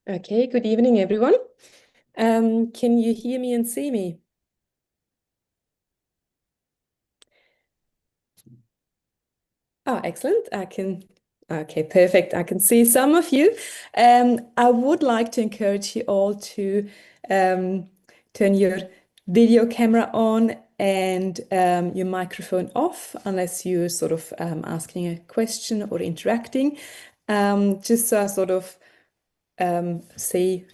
Okay, good evening, everyone. Can you hear me and see me? Oh, excellent. Okay, perfect. I can see some of you. I would like to encourage you all to um, turn your video camera on and your microphone off unless you're sort of asking a question or interacting. Just so I sort of see,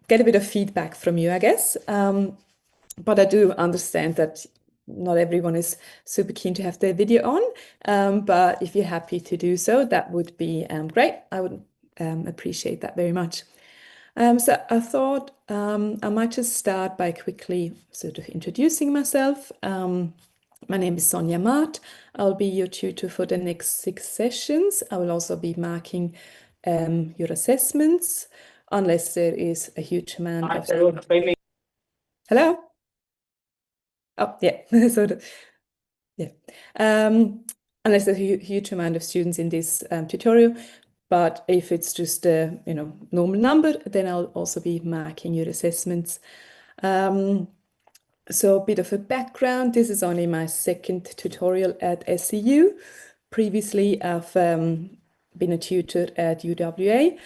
get a bit of feedback from you, I guess. But I do understand that not everyone is super keen to have their video on. But if you're happy to do so, that would be great. I would appreciate that very much. So I thought I might just start by quickly sort of introducing myself. My name is Sonja Mart. I'll be your tutor for the next 6 sessions. I will also be marking your assessments, unless there is a huge amount of... Hello? Oh, yeah. Yeah. Unless there's a huge amount of students in this tutorial, but if it's just a normal number, then I'll also be marking your assessments. So a bit of a background. This is only my second tutorial at SCU. Previously, I've been a tutor at UWA,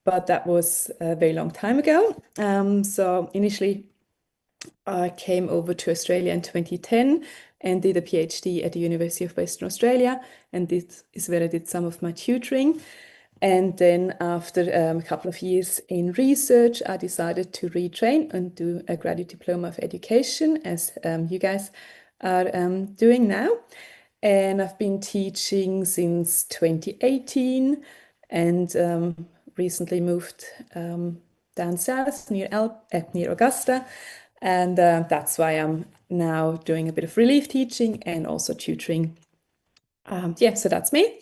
but that was a very long time ago. So initially, I came over to Australia in 2010 and did a PhD at the University of Western Australia, and this is where I did some of my tutoring. And then after a couple of years in research, I decided to retrain and do a graduate diploma of education, as you guys are doing now. And I've been teaching since 2018 and recently moved down south near Augusta. And that's why I'm now doing a bit of relief teaching and also tutoring. Yeah, so that's me.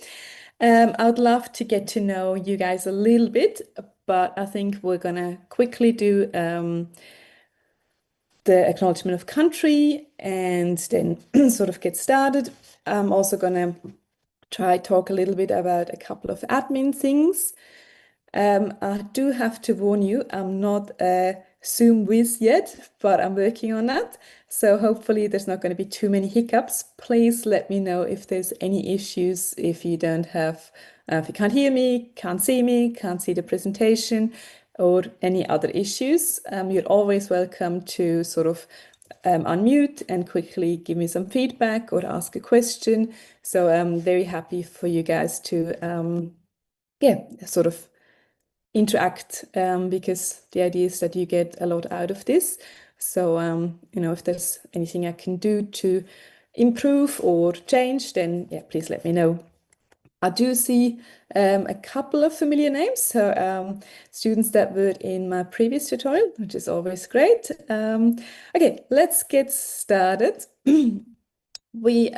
I would love to get to know you guys a little bit, but I think we're gonna quickly do the acknowledgement of country and then sort of get started. I'm also gonna try talk a little bit about a couple of admin things. I do have to warn you, I'm not a Zoom whiz yet, but I'm working on that. So hopefully there's not going to be too many hiccups. Please let me know if there's any issues, if you don't have, if you can't hear me, can't see the presentation, or any other issues. You're always welcome to sort of unmute and quickly give me some feedback or ask a question. So I'm very happy for you guys to, yeah, sort of interact because the idea is that you get a lot out of this. So, if there's anything I can do to improve or change, then yeah, please let me know. I do see a couple of familiar names, so students that were in my previous tutorial, which is always great. Okay, let's get started. We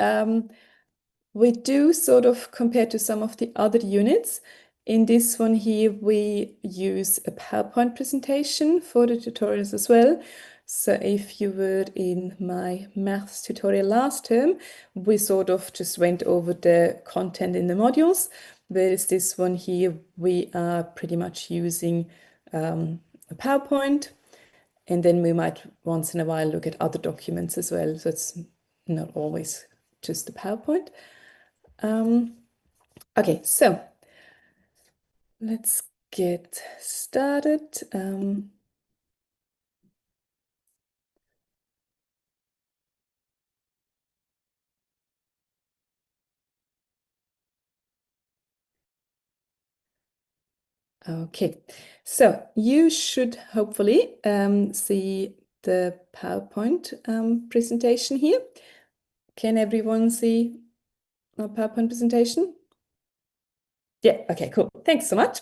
we do sort of compare to some of the other units. In this one here, we use a PowerPoint presentation for the tutorials as well. So if you were in my maths tutorial last term, we sort of just went over the content in the modules, whereas this one here, we are pretty much using a PowerPoint, and then we might once in a while look at other documents as well. So it's not always just the PowerPoint. Okay, so let's get started. Okay, so you should hopefully see the PowerPoint presentation here. Can everyone see our PowerPoint presentation? Yeah, okay, cool. Thanks so much.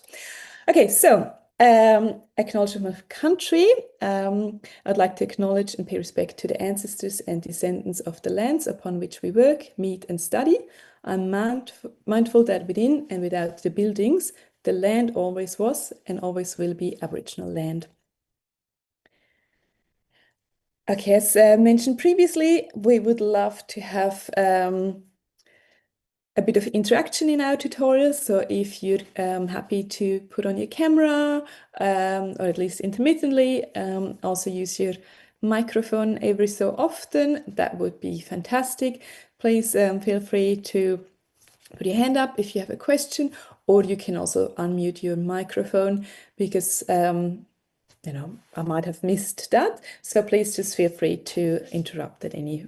Okay, so acknowledgement of country. I'd like to acknowledge and pay respect to the ancestors and descendants of the lands upon which we work, meet, and study. I'm mindful that within and without the buildings, the land always was and always will be Aboriginal land. Okay, as mentioned previously, we would love to have a bit of interaction in our tutorials. So if you're happy to put on your camera, or at least intermittently, also use your microphone every so often, that would be fantastic. Please feel free to put your hand up if you have a question, or you can also unmute your microphone because I might have missed that. So please just feel free to interrupt at any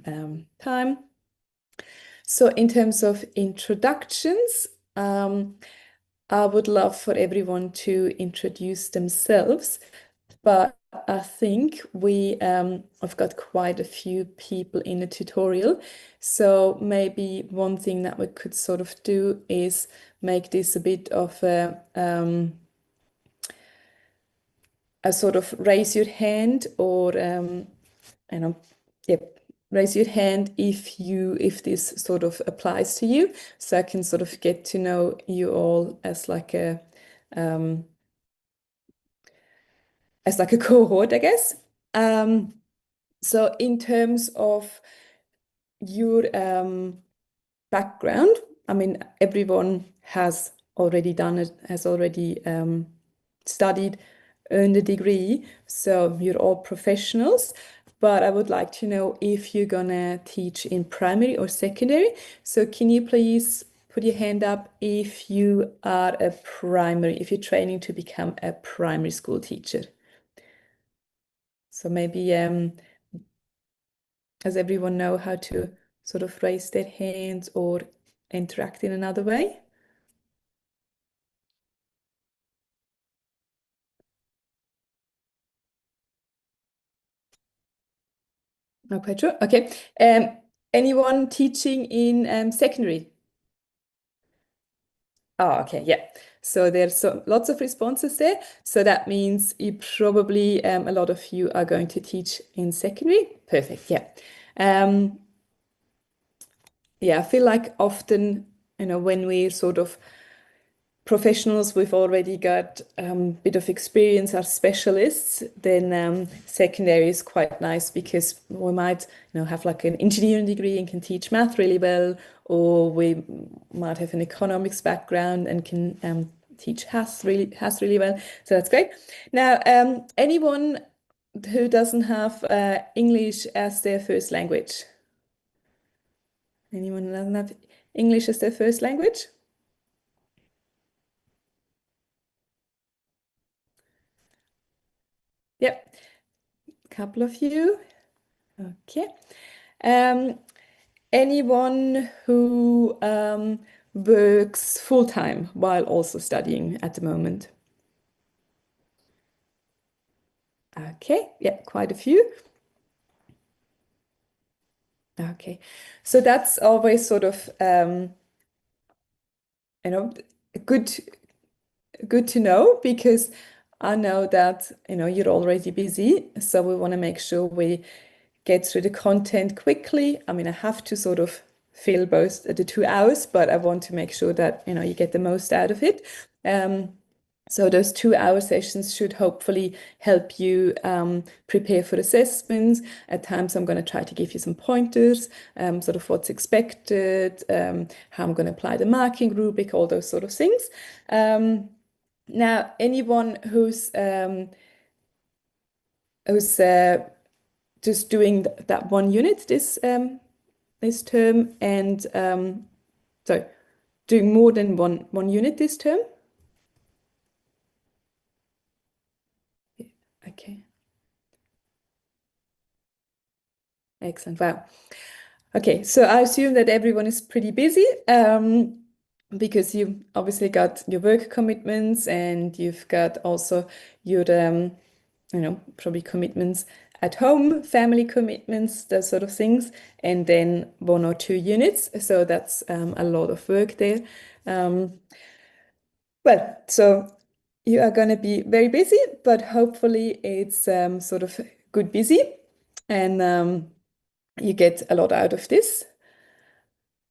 time. So in terms of introductions, I would love for everyone to introduce themselves, but I think I've got quite a few people in the tutorial. So maybe one thing that we could sort of do is make this a bit of a sort of raise your hand, or you know, yep, raise your hand if this sort of applies to you, so I can sort of get to know you all as like a um, cohort, I guess. So in terms of your background, I mean, everyone has already done it, has already studied, earned a degree, so you're all professionals. But I would like to know if you're gonna teach in primary or secondary. So can you please put your hand up if you are if you're training to become a primary school teacher? So maybe does everyone know how to sort of raise their hands or interact in another way? No, quite sure. Okay. Anyone teaching in secondary? Oh, okay, yeah. So there's lots of responses there. So that means you probably a lot of you are going to teach in secondary. Perfect. Yeah. Um, yeah, I feel like often, when we sort of professionals, we've already got a bit of experience as specialists, then secondary is quite nice because we might, have like an engineering degree and can teach math really well, or we might have an economics background and can teach has really well. So that's great. Now, anyone who doesn't have English as their first language? Anyone who doesn't have English as their first language? Yep, a couple of you. Okay. Um, anyone who works full time while also studying at the moment? Okay, yeah, quite a few. Okay, so that's always sort of you know good good to know, because I know that you're already busy, so we want to make sure we get through the content quickly. I mean, I have to sort of fill both the 2 hours, but I want to make sure that you get the most out of it. So those 2 hour sessions should hopefully help you prepare for assessments. At times, I'm going to try to give you some pointers, sort of what's expected, how I'm going to apply the marking rubric, all those sort of things. Now, anyone who's just doing that one unit this term, and sorry, doing more than one unit this term. Okay, excellent. Wow. Okay, so I assume that everyone is pretty busy, because you obviously got your work commitments, and you've got also your probably commitments at home, family commitments, those sort of things, and then 1 or 2 units. So that's a lot of work there. Um, so you are going to be very busy, but hopefully it's sort of good busy, and you get a lot out of this.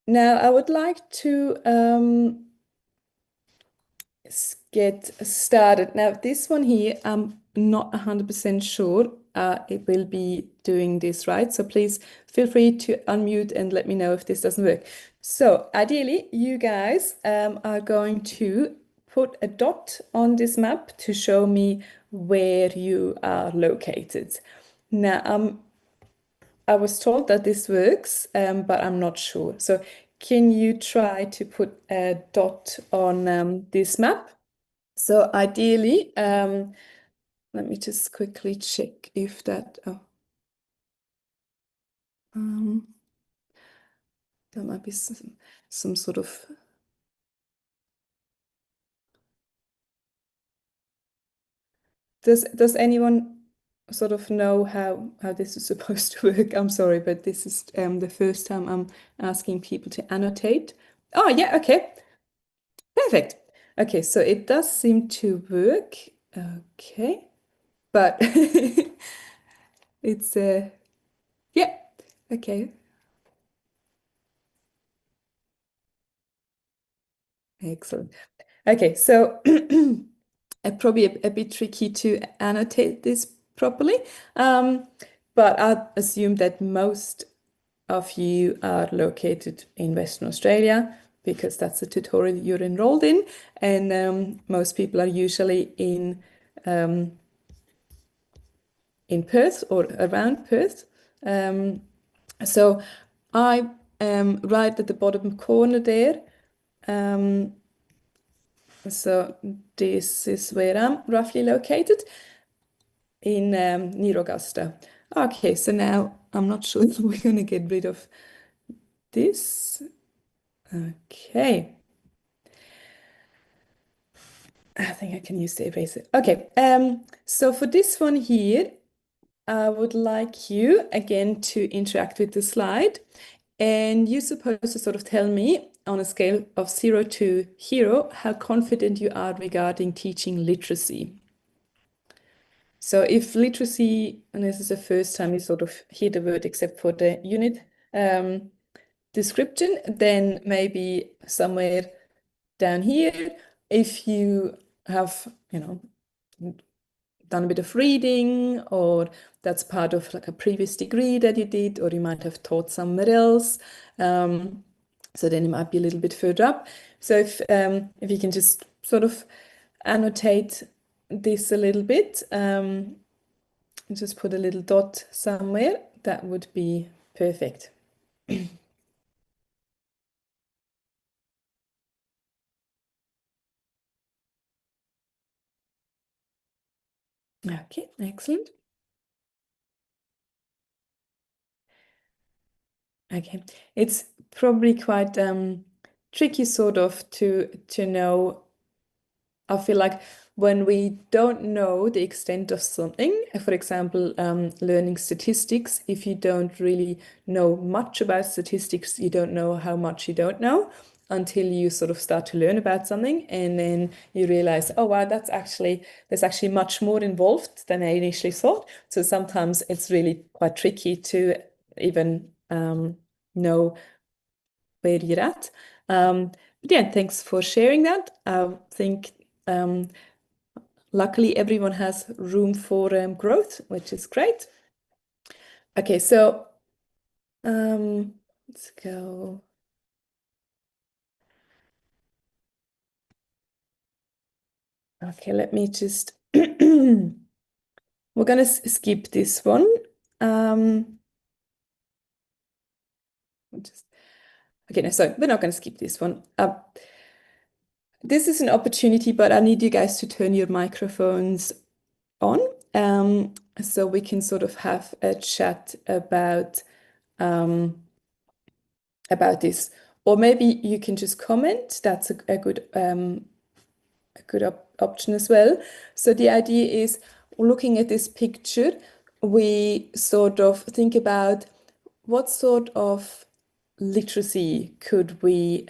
Now, I would like to get started. Now, this one here, I'm not 100% sure it will be doing this right. So please feel free to unmute and let me know if this doesn't work. So ideally, you guys are going to put a dot on this map to show me where you are located. Now, I was told that this works, but I'm not sure. So can you try to put a dot on this map? So ideally, let me just quickly check if that, oh, um, there might be some sort of, does anyone sort of know how this is supposed to work? I'm sorry, but this is the first time I'm asking people to annotate. Oh, yeah, okay. Perfect. Okay, so it does seem to work. Okay, but it's yeah. Okay, excellent. Okay, so probably a bit tricky to annotate this properly, um, but I assume that most of you are located in Western Australia because that's the tutorial you're enrolled in, and most people are usually um, in Perth or around Perth. Um, so I am right at the bottom corner there. Um, so this is where I'm roughly located in near Augusta. Okay, so now I'm not sure if we're going to get rid of this. Okay. I think I can use the eraser. Okay, so for this one here, I would like you again to interact with the slide, and you're supposed to sort of tell me on a scale of 0 to hero how confident you are regarding teaching literacy. So if literacy, and this is the first time you sort of hear the word except for the unit description, then maybe somewhere down here, if you have, done a bit of reading, or that's part of like a previous degree that you did, or you might have taught somewhere else. So then it might be a little bit further up. So if you can just sort of annotate this a little bit, just put a little dot somewhere, that would be perfect. Okay, excellent. Okay, it's probably quite tricky sort of to know. I feel like when we don't know the extent of something, for example, learning statistics, if you don't really know much about statistics, you don't know how much you don't know until you sort of start to learn about something, and then you realize, oh wow, there's actually much more involved than I initially thought. So sometimes it's really quite tricky to even know where you're at. But yeah, thanks for sharing that. I think luckily everyone has room for growth, which is great. Okay, so let's go. Okay, let me just we're gonna skip this one. Just okay, no, sorry, we're not gonna skip this one. This is an opportunity, but I need you guys to turn your microphones on, so we can sort of have a chat about this. Or maybe you can just comment. That's a good option as well. So the idea is looking at this picture, we sort of think about what sort of literacy could we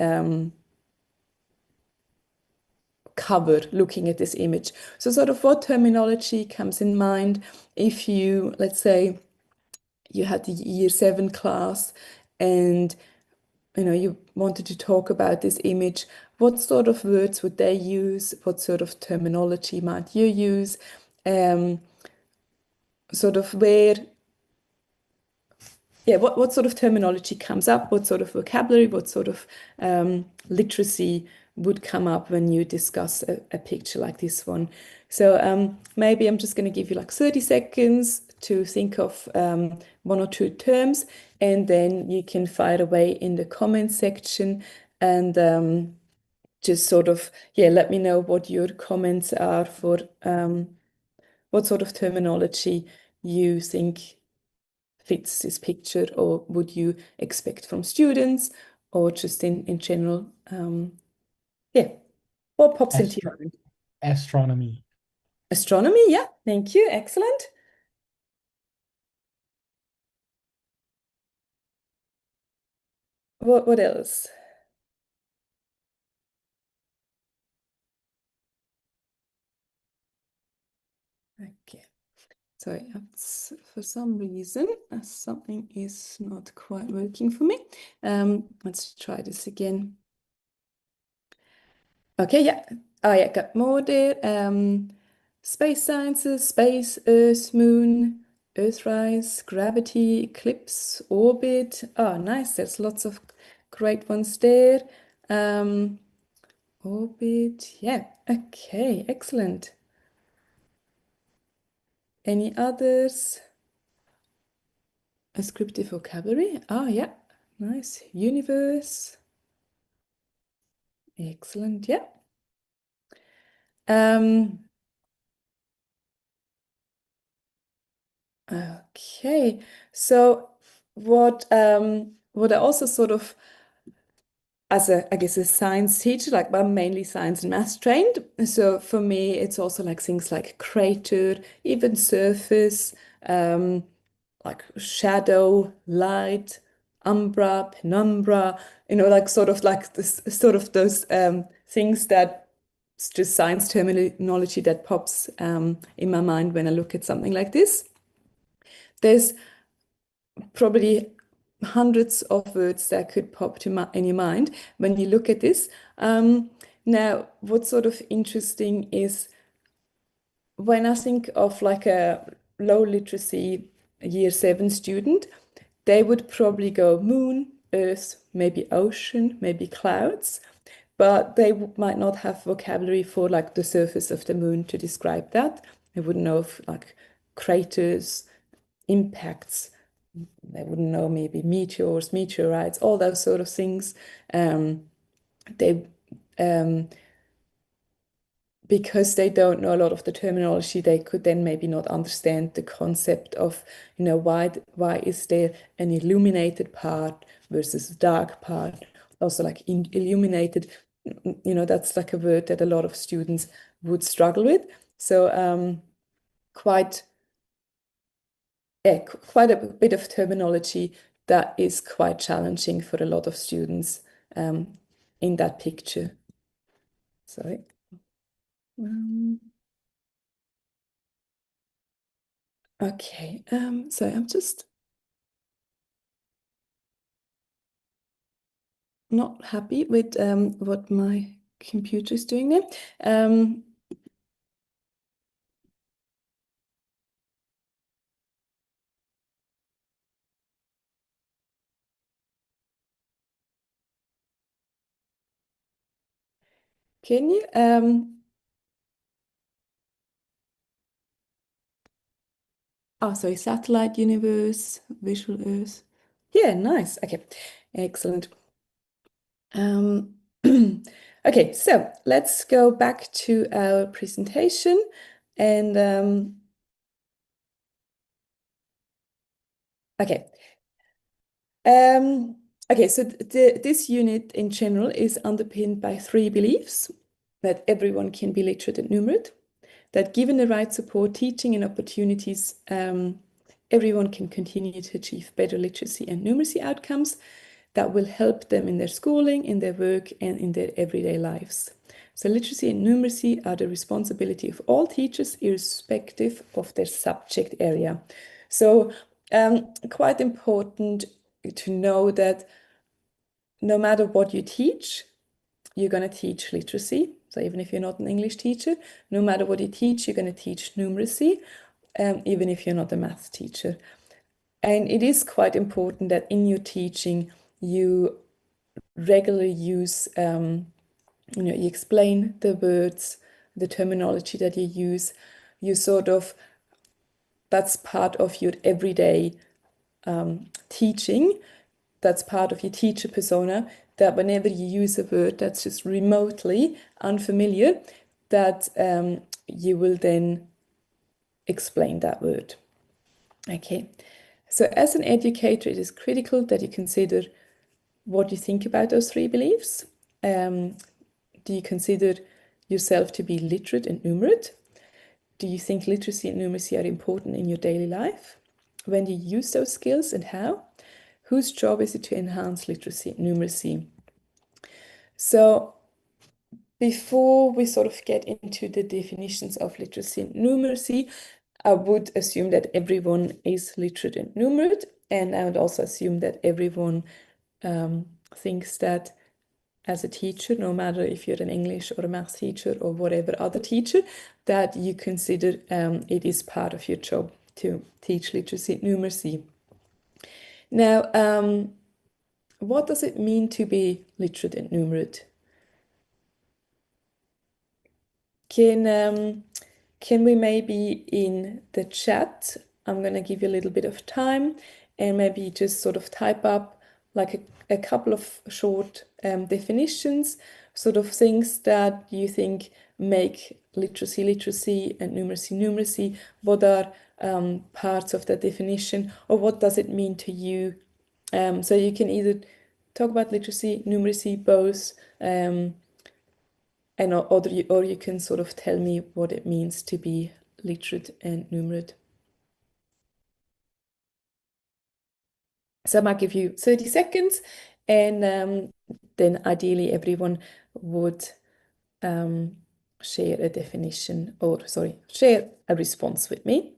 cover looking at this image. So sort of what terminology comes in mind if you, let's say, you had the year 7 class and you wanted to talk about this image, what sort of words would they use? What sort of terminology might you use? sort of where, yeah, what sort of terminology comes up, what sort of vocabulary, what sort of literacy would come up when you discuss a picture like this one. So maybe I'm just going to give you like 30 seconds to think of one or two terms, and then you can fire away in the comment section and just sort of, yeah, let me know what your comments are for what sort of terminology you think fits this picture, or would you expect from students, or just in general. Yeah, what pops into Astro your mind? astronomy. Astronomy, yeah, thank you, excellent. What else? Okay, sorry, for some reason something is not quite working for me. Let's try this again. Okay, yeah. Oh, yeah, got more there. Space sciences, space, Earth, moon, Earthrise, gravity, eclipse, orbit. Oh, nice. There's lots of great ones there. Um, Orbit. Yeah. Okay, excellent. Any others? Descriptive vocabulary. Oh, yeah. Nice. Universe. Excellent. Yeah. Um, okay. So what I also sort of as I guess a science teacher, like I'm mainly science and math trained. So for me, it's also like things like crater, even surface, um, like shadow, light, umbra, penumbra, like sort of like this sort of those things that it's just science terminology that pops in my mind when I look at something like this. There's probably hundreds of words that could pop in your mind when you look at this. Now, what's sort of interesting is when I think of like a low literacy year 7 student, they would probably go moon, earth, maybe ocean, maybe clouds, but they might not have vocabulary for like the surface of the moon to describe that. They wouldn't know of like craters, impacts. They wouldn't know maybe meteors, meteorites, all those sort of things. They Because they don't know a lot of the terminology, they could then maybe not understand the concept of, why is there an illuminated part versus a dark part? Also, like illuminated, that's like a word that a lot of students would struggle with. So quite quite a bit of terminology that is quite challenging for a lot of students in that picture. Sorry. Um, okay. So I'm just not happy with what my computer is doing there. Can you oh, sorry, satellite universe, visual Earth. Yeah, nice. Okay, excellent. Um, okay, so let's go back to our presentation and okay. Um, okay, so this unit in general is underpinned by 3 beliefs: that everyone can be literate and numerate, that given the right support, teaching, and opportunities, everyone can continue to achieve better literacy and numeracy outcomes that will help them in their schooling, in their work, and in their everyday lives. So literacy and numeracy are the responsibility of all teachers, irrespective of their subject area. So quite important to know that no matter what you teach, you're going to teach literacy. So even if you're not an English teacher, no matter what you teach, you're going to teach numeracy. even if you're not a math teacher. And it is quite important that in your teaching, you regularly use, you explain the words, the terminology that you use. You sort of, that's part of your everyday teaching. That's part of your teacher persona, that whenever you use a word that's just remotely unfamiliar, that you will then explain that word. Okay, so as an educator, it is critical that you consider what you think about those three beliefs. Do you consider yourself to be literate and numerate? Do you think literacy and numeracy are important in your daily life? When do you use those skills and how? Whose job is it to enhance literacy and numeracy? So before we sort of get into the definitions of literacy and numeracy, I would assume that everyone is literate and numerate, and I would also assume that everyone thinks that as a teacher, no matter if you're an English or a math teacher or whatever other teacher, that you consider it is part of your job to teach literacy and numeracy. Now, what does it mean to be literate and numerate? Can we maybe in the chat, I'm going to give you a little bit of time and maybe just sort of type up like a couple of short definitions, sort of things that you think make literacy and numeracy. What are parts of that definition, or what does it mean to you? So you can either talk about literacy, numeracy, both. And or you can sort of tell me what it means to be literate and numerate. So I might give you 30 seconds, and then ideally everyone would share a definition, or sorry, share a response with me.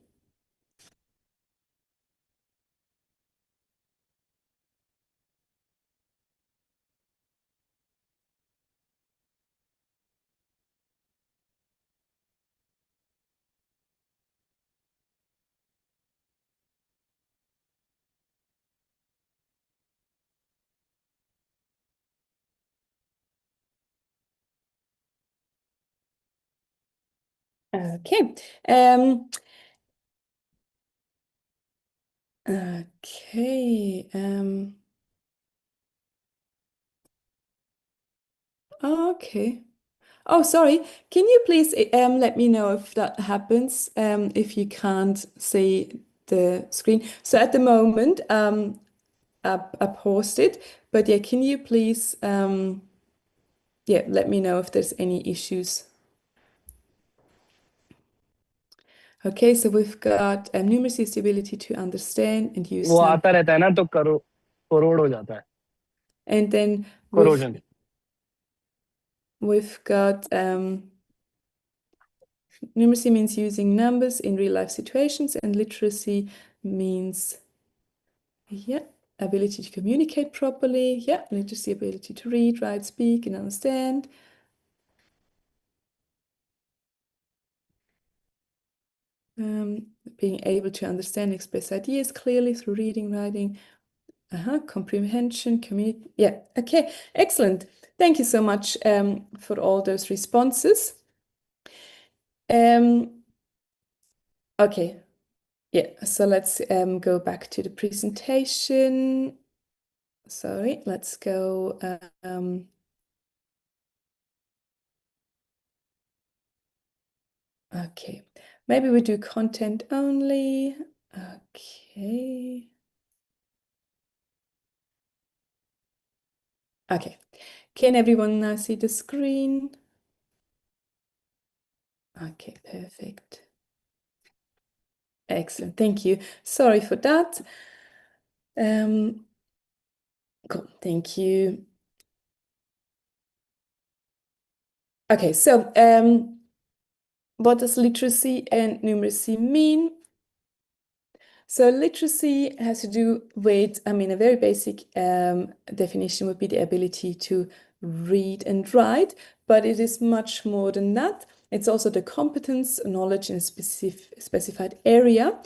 Okay. Okay. Okay. Oh, sorry. Can you please let me know if that happens, if you can't see the screen? So at the moment, I paused it, but yeah, can you please yeah, let me know if there's any issues. Okay, so we've got numeracy is the ability to understand and use वो numbers. आता रहता है ना तो करोड़ हो जाता है And then corrosion we've got numeracy means using numbers in real life situations, and literacy means, yeah, ability to communicate properly. Yeah, literacy, ability to read, write, speak, and understand. Being able to understand and express ideas clearly through reading, writing, comprehension, community. Yeah, okay, excellent. Thank you so much for all those responses. Okay, yeah, so let's go back to the presentation. Sorry, let's go. Okay, maybe we do content only. Okay. Okay, can everyone now see the screen? Okay, perfect. Excellent, thank you. Sorry for that. Cool, thank you. Okay, so what does literacy and numeracy mean? So literacy has to do with, I mean, a very basic definition would be the ability to read and write, but it is much more than that. It's also the competence, knowledge in a specified area.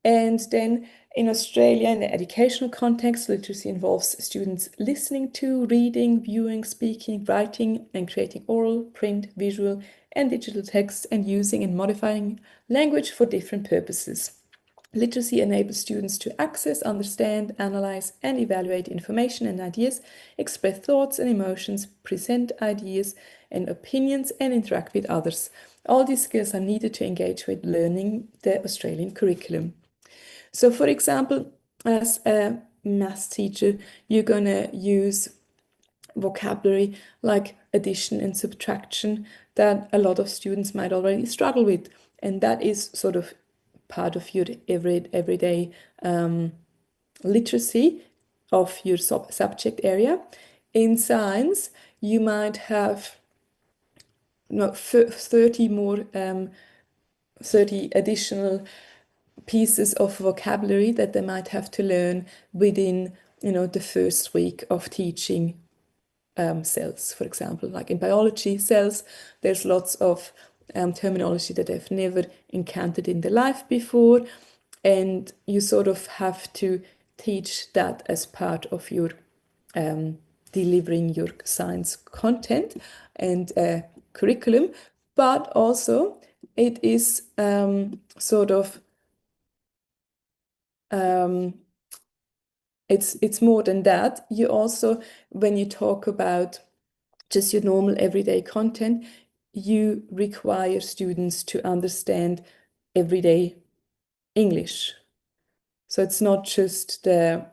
And then in Australia, in the educational context, literacy involves students listening to, reading, viewing, speaking, writing, and creating oral, print, visual, and digital text, and using and modifying language for different purposes. Literacy enables students to access, understand, analyze, and evaluate information and ideas, express thoughts and emotions, present ideas and opinions, and interact with others. All these skills are needed to engage with learning the Australian curriculum. So, for example, as a maths teacher, you're going to use vocabulary like addition and subtraction that a lot of students might already struggle with. And that is sort of part of your everyday literacy of your subject area. In science, you might have 30 more 30 additional pieces of vocabulary that they might have to learn within the first week of teaching cells, for example. Like in biology cells, there's lots of terminology that they've never encountered in their life before, and you sort of have to teach that as part of your delivering your science content and curriculum. But also it is sort of it's more than that. You also, when you talk about just your normal everyday content, you require students to understand everyday English. So it's not just the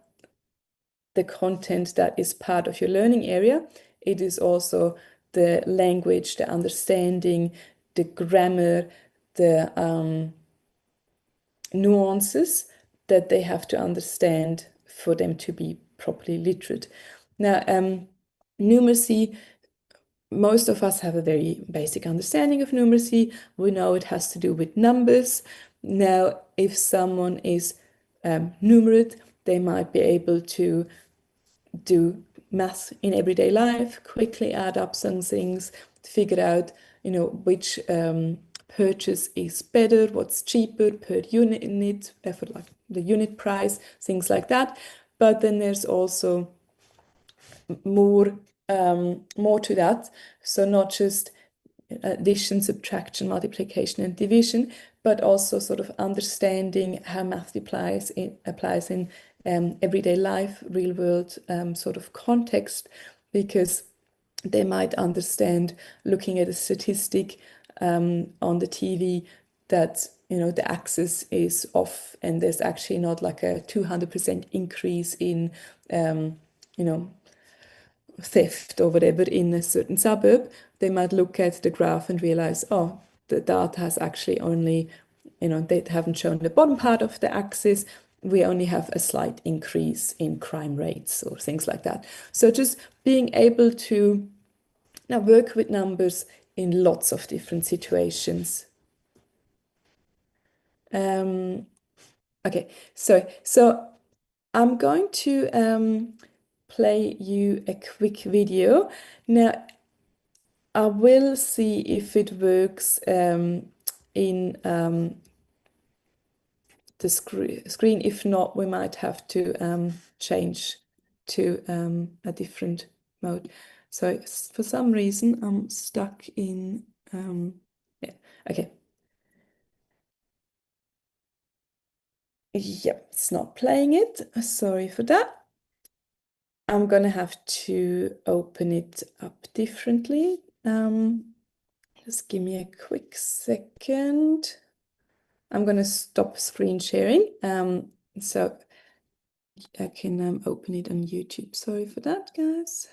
content that is part of your learning area, it is also the language, the understanding, the grammar, the nuances that they have to understand for them to be properly literate. Now, numeracy, most of us have a very basic understanding of numeracy. We know it has to do with numbers. Now, if someone is numerate, they might be able to do math in everyday life, quickly add up some things, figure out, which purchase is better, what's cheaper per unit, for like the unit price, things like that. But then there's also more to that. So not just addition, subtraction, multiplication, and division, but also sort of understanding how math applies in everyday life, real world sort of context, because they might understand looking at a statistic on the TV that the axis is off and there's actually not like a 200% increase in theft or whatever in a certain suburb. They might look at the graph and realize, oh, the data has actually only, they haven't shown the bottom part of the axis. We only have a slight increase in crime rates or things like that. So just being able to now work with numbers in lots of different situations. Okay, so I'm going to play you a quick video. Now, I will see if it works in the screen. If not, we might have to change to a different mode. So for some reason, I'm stuck in, yeah, okay. Yep, it's not playing it. Sorry for that. I'm gonna have to open it up differently. Just give me a quick second. I'm gonna stop screen sharing so I can open it on YouTube. Sorry for that, guys.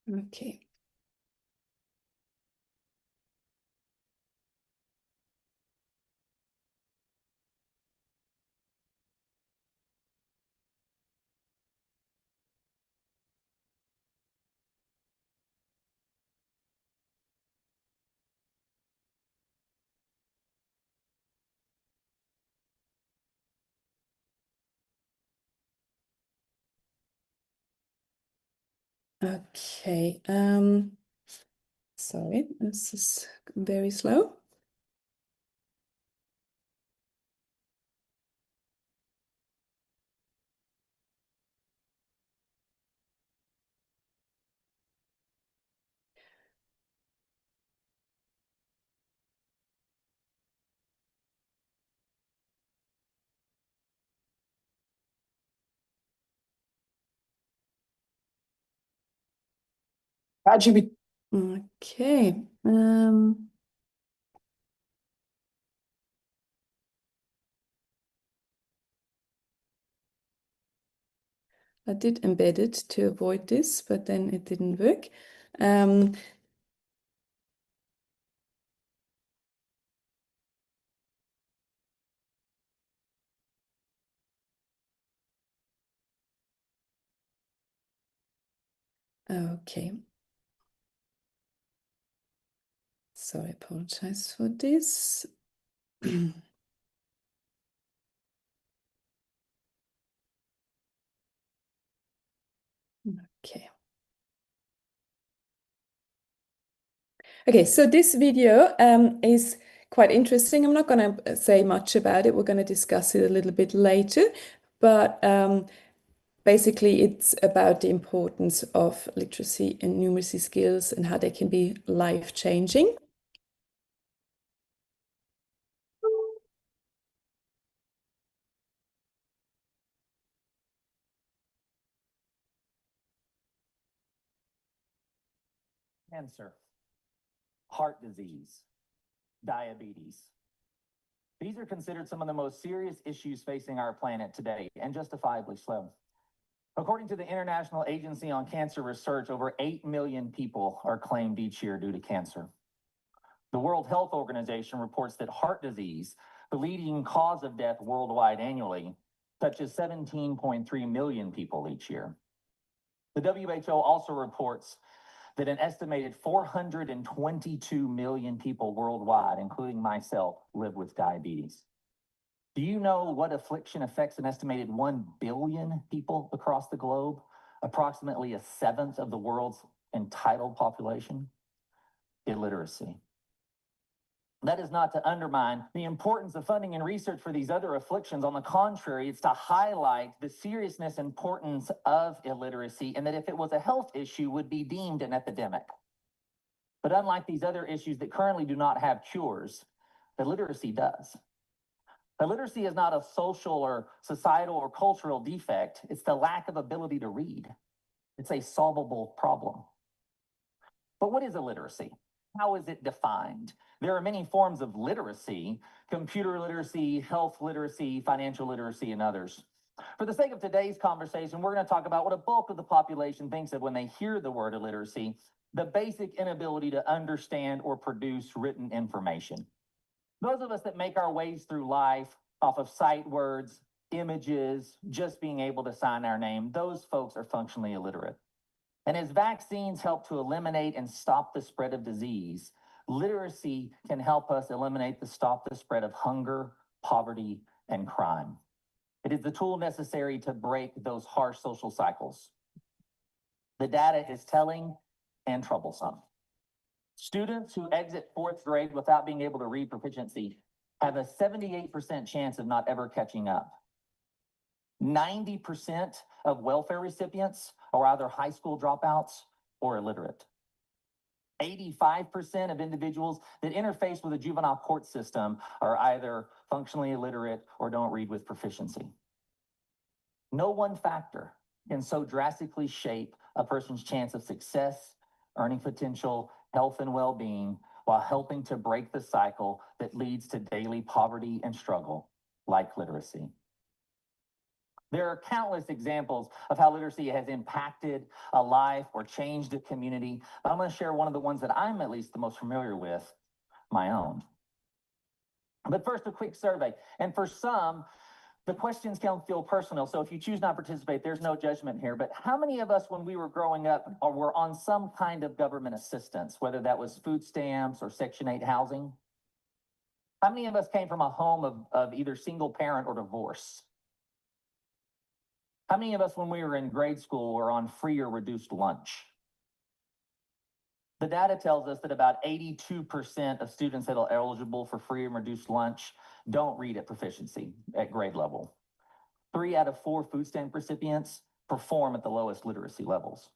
Okay. Okay. Sorry, this is very slow. ChatGPT. Okay. I did embed it to avoid this, but then it didn't work. Okay. So I apologize for this. Okay. Okay, so this video is quite interesting. I'm not going to say much about it. We're going to discuss it a little bit later, but basically it's about the importance of literacy and numeracy skills and how they can be life-changing. Cancer, heart disease, diabetes. These are considered some of the most serious issues facing our planet today, and justifiably so. According to the International Agency on Cancer Research, over 8 million people are claimed each year due to cancer. The World Health Organization reports that heart disease, the leading cause of death worldwide annually, touches 17.3 million people each year. The WHO also reports that an estimated 422 million people worldwide, including myself, live with diabetes. Do you know what affliction affects an estimated 1 billion people across the globe? Approximately a seventh of the world's entitled population? Illiteracy. That is not to undermine the importance of funding and research for these other afflictions. On the contrary, it's to highlight the seriousness and importance of illiteracy, and that if it was a health issue, would be deemed an epidemic. But unlike these other issues that currently do not have cures, illiteracy does. Illiteracy is not a social or societal or cultural defect. It's the lack of ability to read. It's a solvable problem. But what is illiteracy? How is it defined? There are many forms of literacy: computer literacy, health literacy, financial literacy, and others. For the sake of today's conversation, we're going to talk about what a bulk of the population thinks of when they hear the word illiteracy: the basic inability to understand or produce written information. Those of us that make our ways through life off of sight words, images, just being able to sign our name, those folks are functionally illiterate. And as vaccines help to eliminate and stop the spread of disease, literacy can help us stop the spread of hunger, poverty, and crime. It is the tool necessary to break those harsh social cycles. The data is telling and troublesome. Students who exit fourth grade without being able to read proficiency have a 78% chance of not ever catching up. 90% of welfare recipients are either high school dropouts or illiterate. 85% of individuals that interface with the juvenile court system are either functionally illiterate or don't read with proficiency. No one factor can so drastically shape a person's chance of success, earning potential, health, and well-being, while helping to break the cycle that leads to daily poverty and struggle, like literacy. There are countless examples of how literacy has impacted a life or changed a community, but I'm going to share one of the ones that I'm at least the most familiar with, my own. But first, a quick survey. And for some, the questions can feel personal, so if you choose not to participate, there's no judgment here. But how many of us, when we were growing up, were on some kind of government assistance, whether that was food stamps or Section 8 housing? How many of us came from a home of either single parent or divorce? How many of us, when we were in grade school, were on free or reduced lunch? The data tells us that about 82% of students that are eligible for free and reduced lunch don't read at proficiency at grade level. 3 out of 4 food stamp recipients perform at the lowest literacy levels.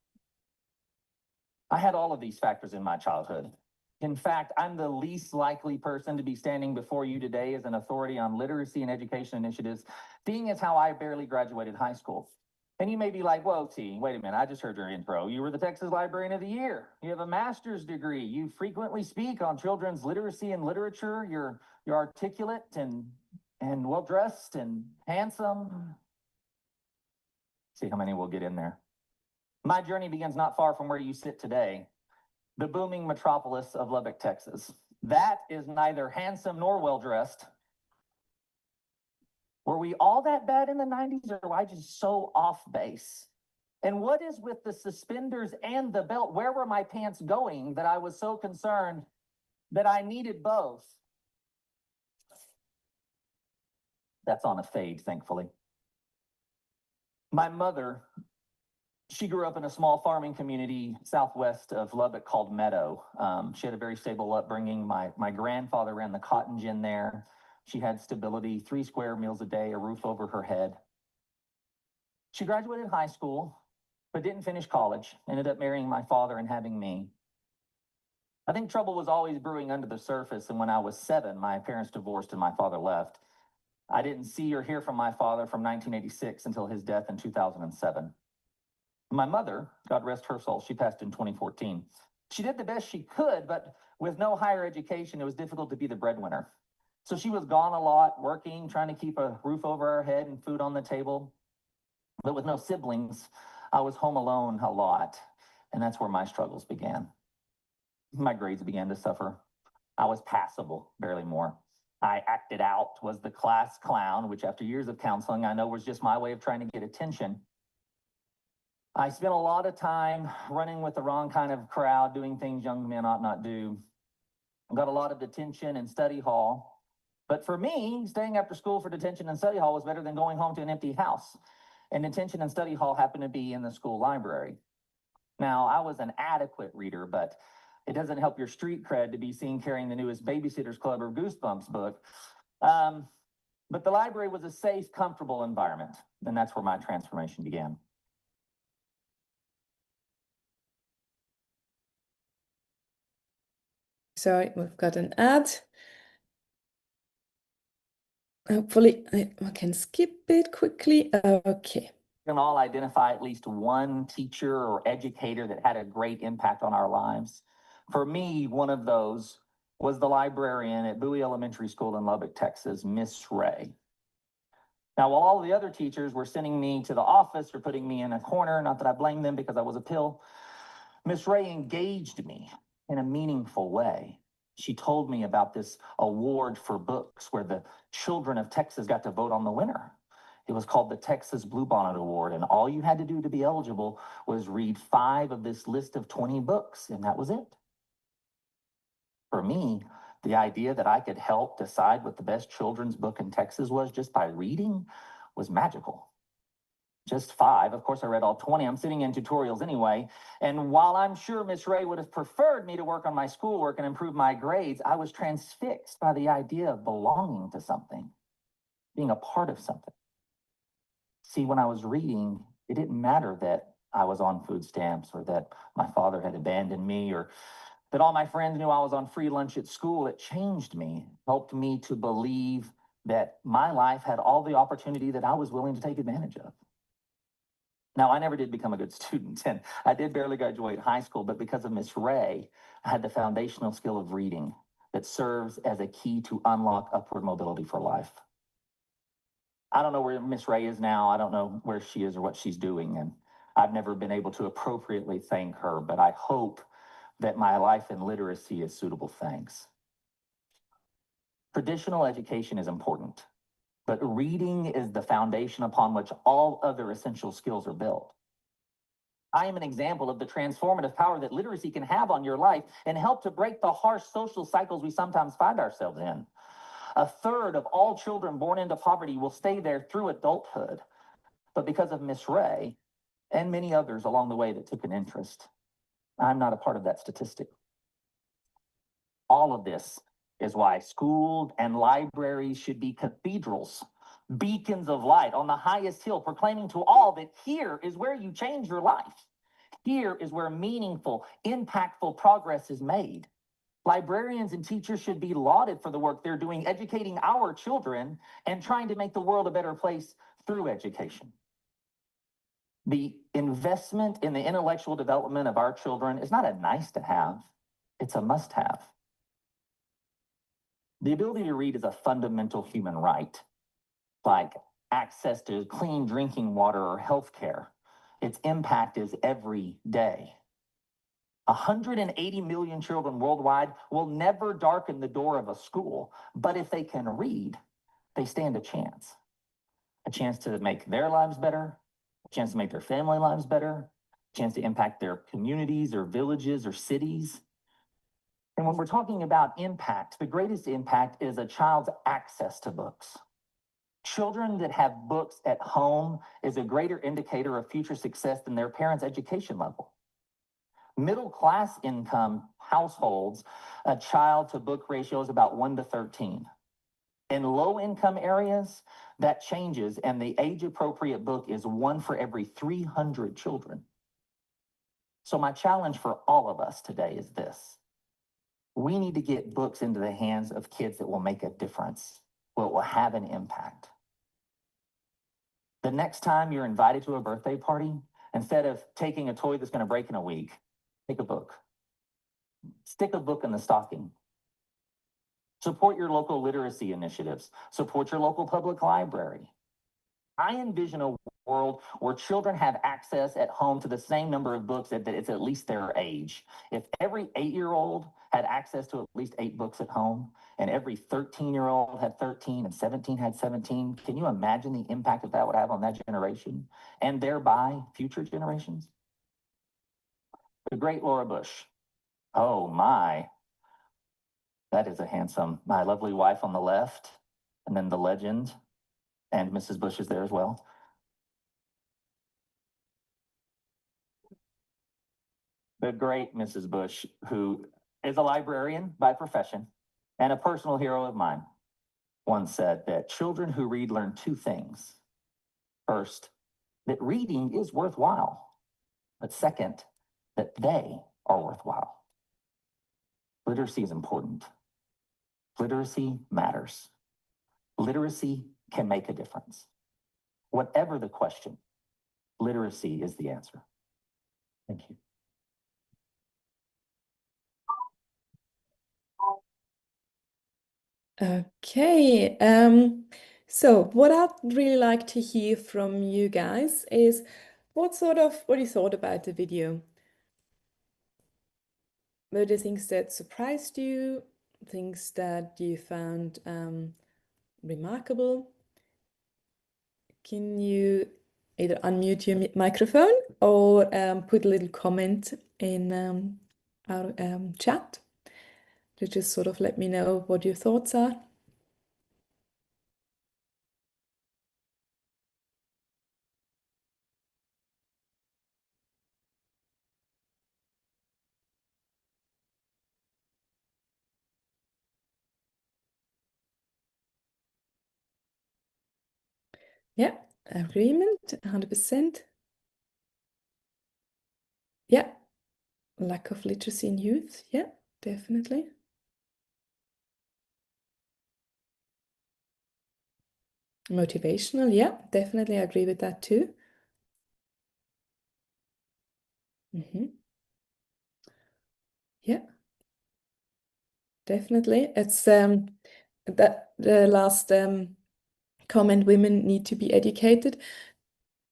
I had all of these factors in my childhood. In fact, I'm the least likely person to be standing before you today as an authority on literacy and education initiatives, being as how I barely graduated high school. And you may be like, whoa, T, wait a minute, I just heard your intro. You were the Texas Librarian of the Year. You have a master's degree. You frequently speak on children's literacy and literature. You're articulate and well-dressed and handsome. See how many will get in there. My journey begins not far from where you sit today, the booming metropolis of Lubbock, Texas. That is neither handsome nor well-dressed. Were we all that bad in the 90s, or were I just so off base? And what is with the suspenders and the belt? Where were my pants going that I was so concerned that I needed both? That's on a fade, thankfully. My mother, she grew up in a small farming community southwest of Lubbock called Meadow. She had a very stable upbringing. My grandfather ran the cotton gin there. She had stability, 3 square meals a day, a roof over her head. She graduated high school, but didn't finish college, ended up marrying my father and having me. I think trouble was always brewing under the surface, and when I was 7, my parents divorced and my father left. I didn't see or hear from my father from 1986 until his death in 2007. My mother, God rest her soul, she passed in 2014. She did the best she could, but with no higher education, it was difficult to be the breadwinner. So she was gone a lot, working, trying to keep a roof over our head and food on the table. But with no siblings, I was home alone a lot. And that's where my struggles began. My grades began to suffer. I was passable, barely more. I acted out, was the class clown, which after years of counseling, I know was just my way of trying to get attention. I spent a lot of time running with the wrong kind of crowd, doing things young men ought not do. Got a lot of detention in study hall. But for me, staying after school for detention and study hall was better than going home to an empty house. And detention and study hall happened to be in the school library. Now, I was an adequate reader, but it doesn't help your street cred to be seen carrying the newest Babysitter's Club or Goosebumps book. But the library was a safe, comfortable environment. And that's where my transformation began. Sorry, we've got an ad. Hopefully, I can skip it quickly. Okay. We can all identify at least one teacher or educator that had a great impact on our lives. For me, one of those was the librarian at Bowie Elementary School in Lubbock, Texas, Miss Ray. Now, while all the other teachers were sending me to the office or putting me in a corner, not that I blame them because I was a pill, Miss Ray engaged me in a meaningful way. She told me about this award for books where the children of Texas got to vote on the winner. It was called the Texas Bluebonnet Award, and all you had to do to be eligible was read 5 of this list of 20 books, and that was it. For me, the idea that I could help decide what the best children's book in Texas was just by reading was magical. Just 5. Of course, I read all 20. I'm sitting in tutorials anyway. And while I'm sure Miss Ray would have preferred me to work on my schoolwork and improve my grades, I was transfixed by the idea of belonging to something, being a part of something. See, when I was reading, it didn't matter that I was on food stamps or that my father had abandoned me or that all my friends knew I was on free lunch at school. It changed me, helped me to believe that my life had all the opportunity that I was willing to take advantage of. Now, I never did become a good student, and I did barely graduate high school, but because of Miss Ray, I had the foundational skill of reading that serves as a key to unlock upward mobility for life. I don't know where Miss Ray is now. I don't know where she is or what she's doing, and I've never been able to appropriately thank her, but I hope that my life in literacy is suitable thanks. Traditional education is important, but reading is the foundation upon which all other essential skills are built. I am an example of the transformative power that literacy can have on your life and help to break the harsh social cycles we sometimes find ourselves in. 1/3 of all children born into poverty will stay there through adulthood. But because of Miss Ray and many others along the way that took an interest, I'm not a part of that statistic. All of this is why schools and libraries should be cathedrals, beacons of light on the highest hill, proclaiming to all that here is where you change your life. Here is where meaningful, impactful progress is made. Librarians and teachers should be lauded for the work they're doing, educating our children and trying to make the world a better place through education. The investment in the intellectual development of our children is not a nice to have, it's a must have. The ability to read is a fundamental human right, like access to clean drinking water or health care. Its impact is every day. 180 million children worldwide will never darken the door of a school, but if they can read, they stand a chance to make their lives better, a chance to make their family lives better, a chance to impact their communities or villages or cities. And when we're talking about impact, the greatest impact is a child's access to books. Children that have books at home is a greater indicator of future success than their parents' education level. Middle class income households, a child to book ratio is about 1 to 13. In low income areas, that changes, and the age appropriate book is 1 for every 300 children. So my challenge for all of us today is this. We need to get books into the hands of kids that will make a difference, will have an impact. The next time you're invited to a birthday party, instead of taking a toy that's going to break in a week, take a book. Stick a book in the stocking. Support your local literacy initiatives. Support your local public library. I envision a world where children have access at home to the same number of books that it's at least their age. If every 8-year-old had access to at least 8 books at home, and every 13-year-old had 13 and 17 had 17, can you imagine the impact that would have on that generation and thereby future generations? The great Laura Bush. Oh my, that is a handsome, my lovely wife on the left, and then the legend, and Mrs. Bush is there as well. The great Mrs. Bush, who is a librarian by profession and a personal hero of mine, once said that children who read learn 2 things. First, that reading is worthwhile, but second, that they are worthwhile. Literacy is important. Literacy matters. Literacy can make a difference. Whatever the question, literacy is the answer. Thank you. Okay, so what I'd really like to hear from you guys is what you thought about the video. Were there things that surprised you, things that you found remarkable? Can you either unmute your microphone or put a little comment in our chat to just sort of let me know what your thoughts are? Yeah, agreement, 100%. Yeah, lack of literacy in youth. Yeah, definitely. Motivational. Yeah, definitely. I agree with that too. Yeah, definitely. It's that the last comment, women need to be educated.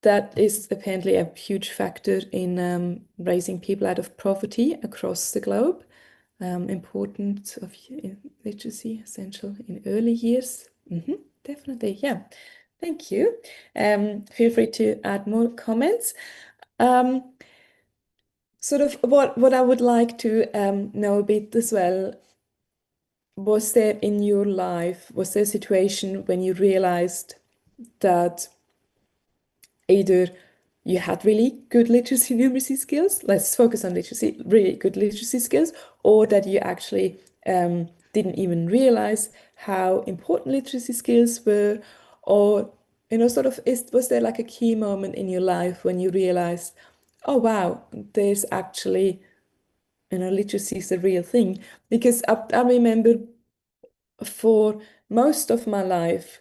That is apparently a huge factor in raising people out of poverty across the globe. Importance of literacy, essential in early years. Definitely, yeah. Thank you. Feel free to add more comments. Sort of what I would like to know a bit as well, was there in your life, was there a situation when you realized that either you had really good literacy numeracy skills, let's focus on literacy, really good literacy skills, or that you actually didn't even realize how important literacy skills were, or sort of was there like a key moment in your life when you realized, oh wow, there's actually, literacy is a real thing? Because I remember for most of my life,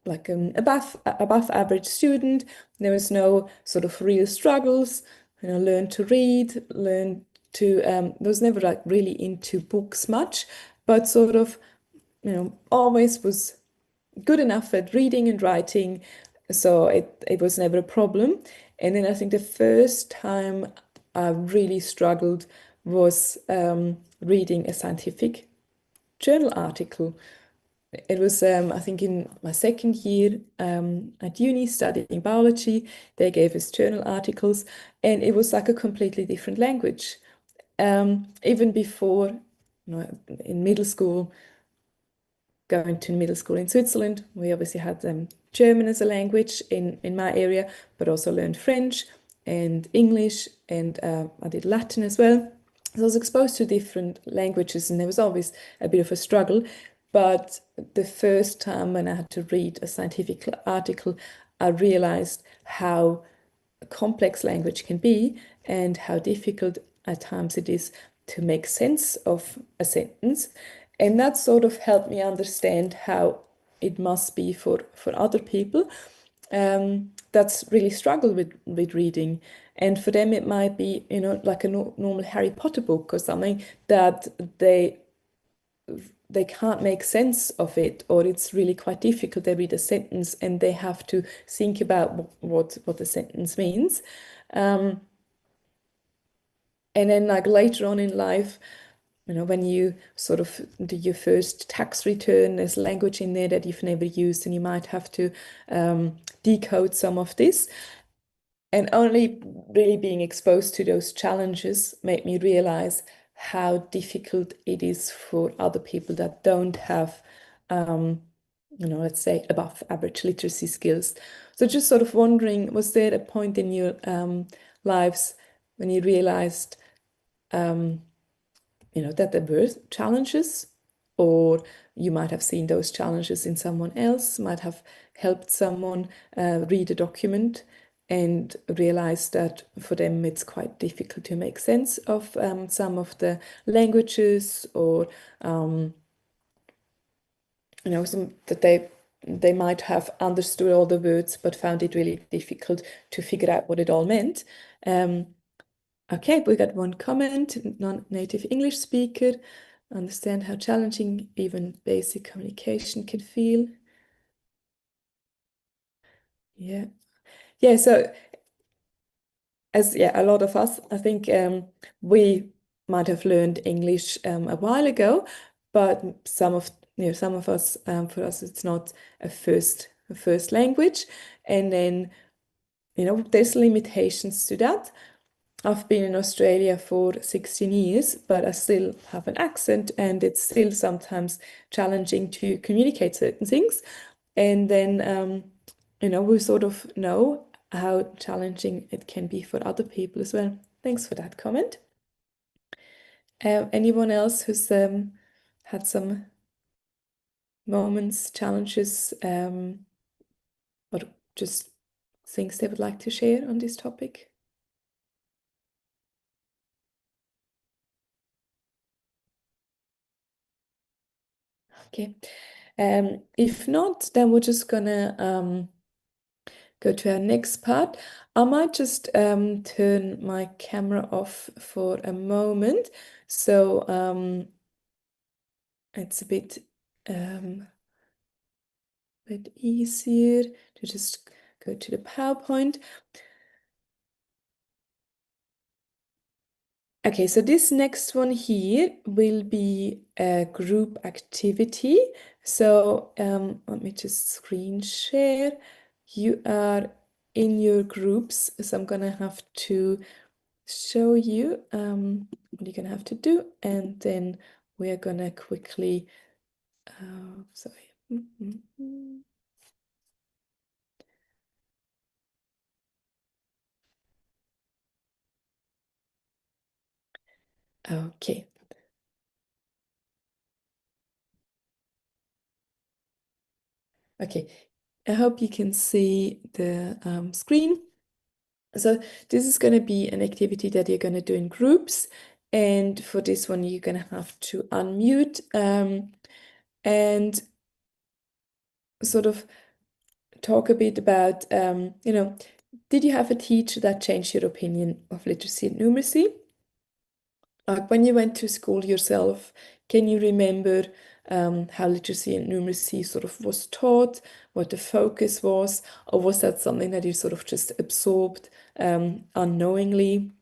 like an above average student. There was no sort of real struggles. Learn to read, learn to was never like really into books much, but sort of always was good enough at reading and writing, so it was never a problem. And then I think the first time I really struggled was reading a scientific journal article. It was, I think, in my second year at uni studying biology. They gave us journal articles, and it was like a completely different language. Even before, in middle school, going to middle school in Switzerland, we obviously had German as a language in my area, but also learned French and English, and I did Latin as well. So I was exposed to different languages, and there was always a bit of a struggle. But the first time when I had to read a scientific article, I realized how complex language can be and how difficult at times it is to make sense of a sentence. And that sort of helped me understand how it must be for other people that's really struggle with reading. And for them, it might be, like a normal Harry Potter book or something that they can't make sense of it, or it's really quite difficult. They read a sentence and they have to think about what the sentence means. And then like later on in life, when you sort of do your first tax return, there's language in there that you've never used, and you might have to decode some of this. And only really being exposed to those challenges made me realize how difficult it is for other people that don't have, let's say, above average literacy skills. So just sort of wondering, was there a point in your lives when you realized, that there were challenges, or you might have seen those challenges in someone else, might have helped someone read a document and realize that for them it's quite difficult to make sense of some of the languages, or that they might have understood all the words but found it really difficult to figure out what it all meant. Okay, we got one comment. Non-native English speaker, understand how challenging even basic communication can feel. Yeah. So as a lot of us, I think we might have learned English a while ago, but some of us, for us, it's not a first language, and then there's limitations to that. I've been in Australia for 16 years, but I still have an accent, and it's still sometimes challenging to communicate certain things. And then, we sort of know how challenging it can be for other people as well. Thanks for that comment. Anyone else who's had some moments, challenges, or just things they would like to share on this topic? Okay. If not, then we're just gonna go to our next part. I might just turn my camera off for a moment, so it's a bit easier to just go to the PowerPoint. Okay, so this next one here will be a group activity. So let me just screen share. You are in your groups, so I'm gonna have to show you what you're gonna have to do, and then we are gonna quickly, sorry. Okay. Okay, I hope you can see the screen. So this is going to be an activity that you're going to do in groups. And for this one, you're going to have to unmute and sort of talk a bit about, did you have a teacher that changed your opinion of literacy and numeracy? Like when you went to school yourself, can you remember how literacy and numeracy sort of was taught, what the focus was, or was that something that you sort of just absorbed unknowingly?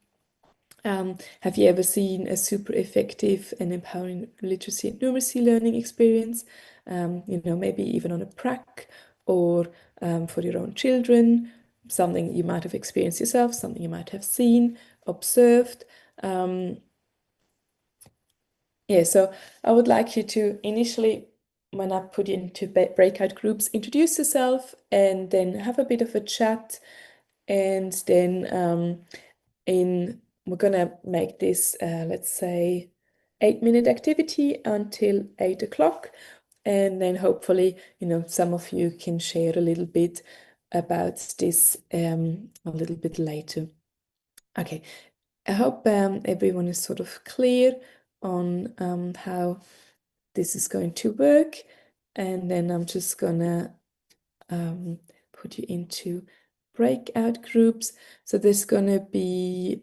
Have you ever seen a super effective and empowering literacy and numeracy learning experience? Maybe even on a prac or for your own children, something you might have experienced yourself, something you might have seen, observed. Yeah, so I would like you to initially, when I put you into breakout groups, introduce yourself and then have a bit of a chat. And then we're gonna make this, let's say, 8-minute activity until 8 o'clock. And then hopefully, some of you can share a little bit about this a little bit later. Okay, I hope everyone is sort of clear on how this is going to work. And then I'm just gonna put you into breakout groups. So there's gonna be,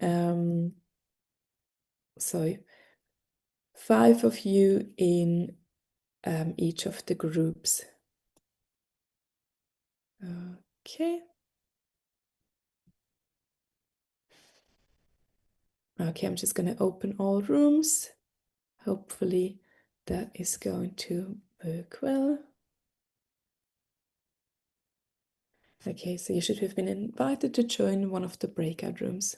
5 of you in each of the groups. Okay. Okay, I'm just gonna open all rooms. Hopefully that is going to work well. Okay, so you should have been invited to join one of the breakout rooms.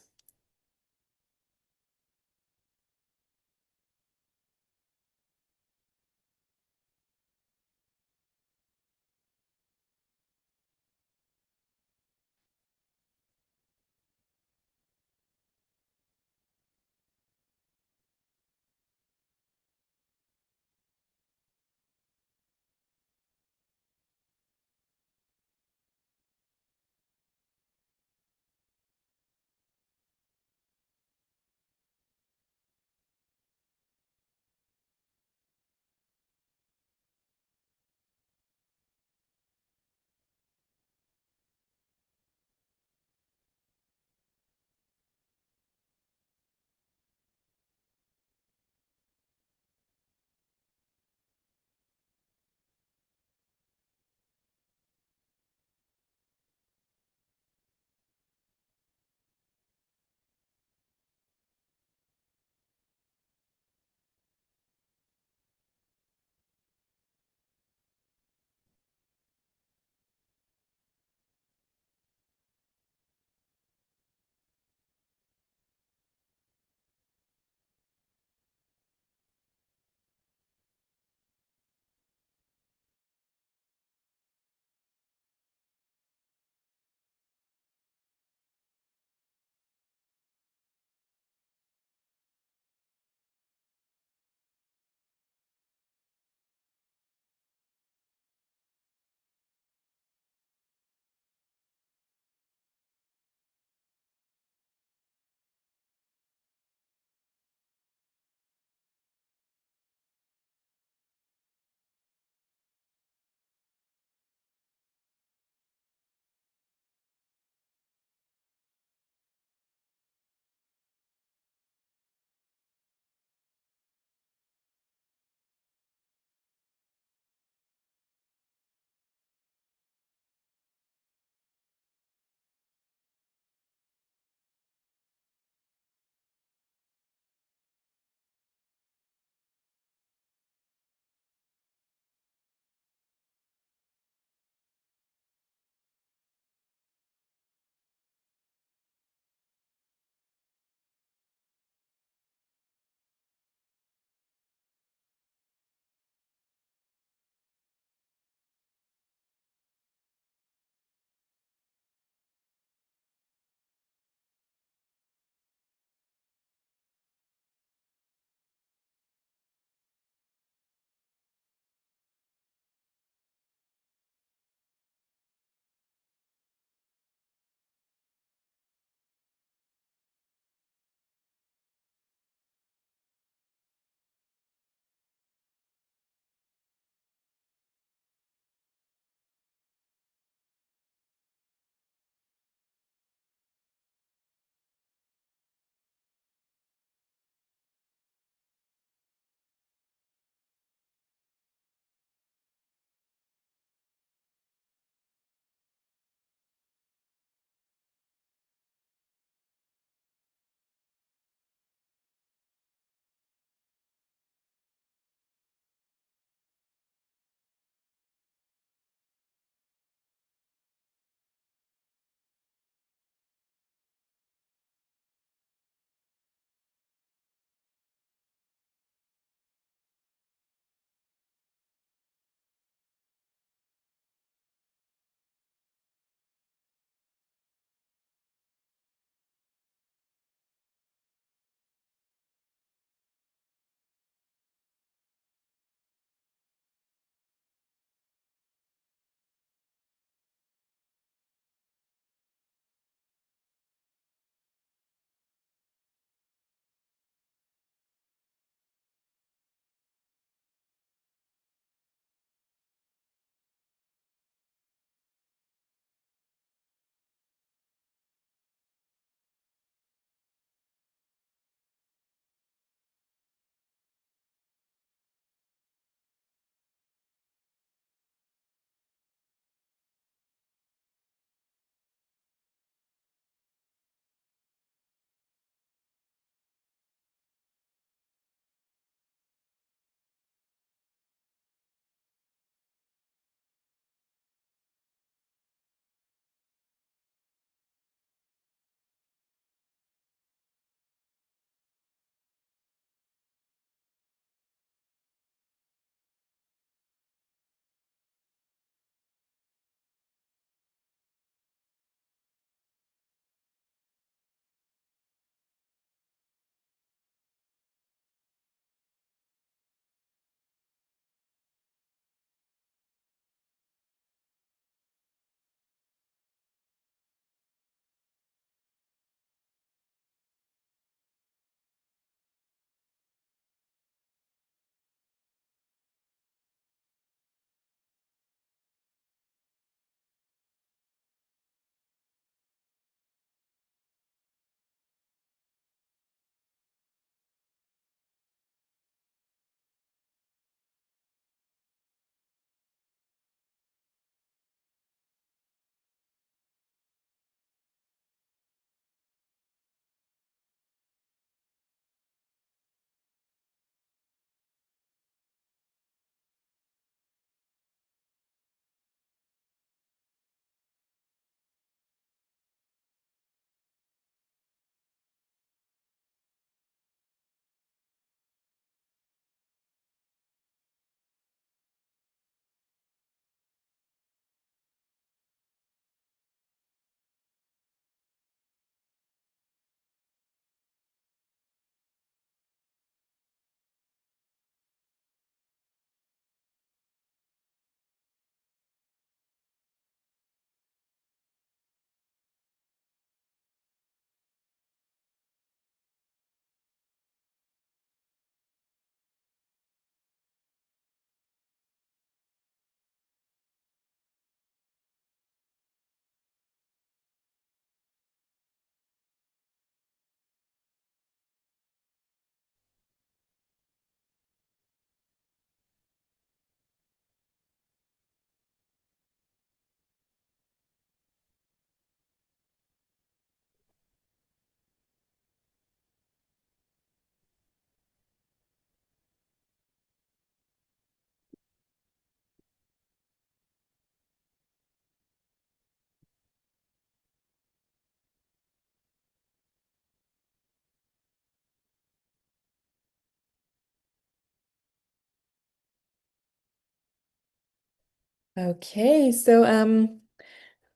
Okay, so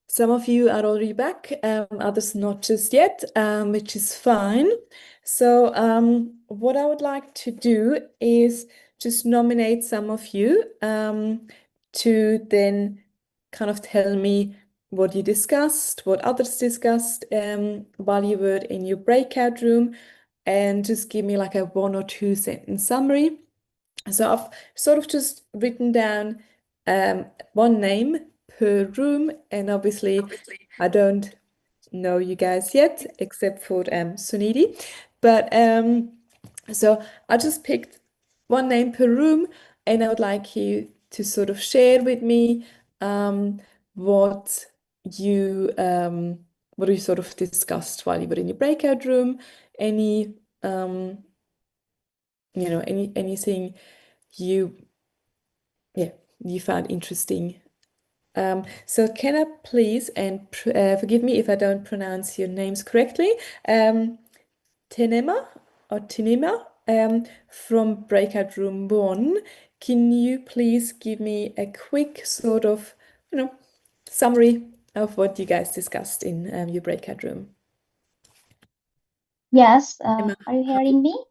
some of you are already back, others not just yet, which is fine. So what I would like to do is just nominate some of you to then kind of tell me what you discussed, what others discussed while you were in your breakout room, and just give me like a 1 or 2 sentence summary. So I've sort of just written down one name per room, and obviously I don't know you guys yet, except for Sunidhi. But so I just picked one name per room, and I would like you to sort of share with me what you what you sort of discussed while you were in your breakout room. Any anything you yeah you found interesting. So can I please, and forgive me if I don't pronounce your names correctly, Tenema or Tinema from Breakout Room 1, can you please give me a quick sort of, summary of what you guys discussed in your breakout room? Yes, Emma, are you hearing me?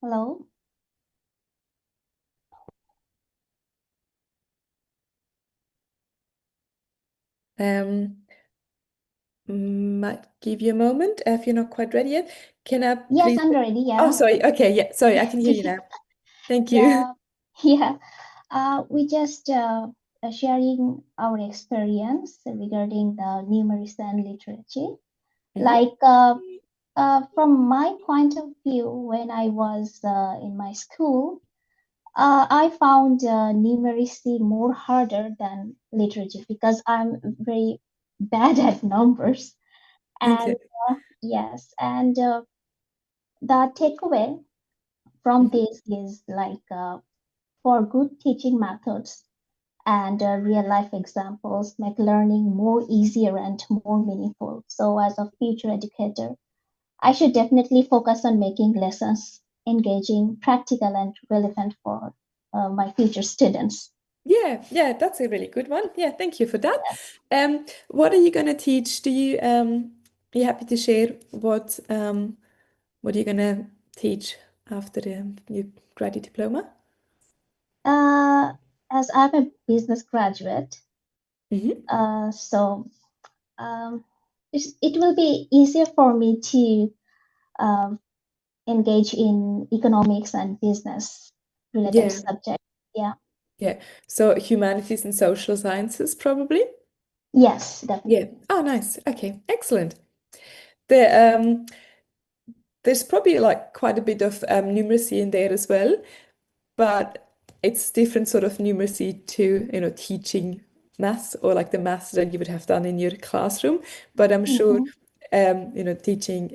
Hello? might give you a moment if you're not quite ready yet. Can I Yes, please? I'm ready. Oh, Yeah. sorry. Okay, yeah, sorry, I can hear you now. Thank you. Yeah. Yeah. We just sharing our experience regarding the numeracy and literature. Mhm. Like from my point of view, when I was in my school, I found numeracy more harder than literature because I'm very bad at numbers. Okay. And yes, and the takeaway from Mhm. this is like for good teaching methods and real life examples make learning more easier and more meaningful. So as a future educator, I should definitely focus on making lessons engaging, practical, and relevant for my future students. Yeah, that's a really good one. Yeah, thank you for that. What are you going to teach? Do you be happy to share what are you going to teach after your graduate diploma? As I'm a business graduate, Hmm. so um, it will be easier for me to um, engage in economics and business related Yeah, subjects. Yeah. yeah. So humanities and social sciences, probably. Yes, Yeah. definitely. Oh, nice. Okay, excellent. There, there's probably like quite a bit of numeracy in there as well, but it's different sort of numeracy to, teaching maths or like the maths that you would have done in your classroom. But I'm sure, Hmm. teaching,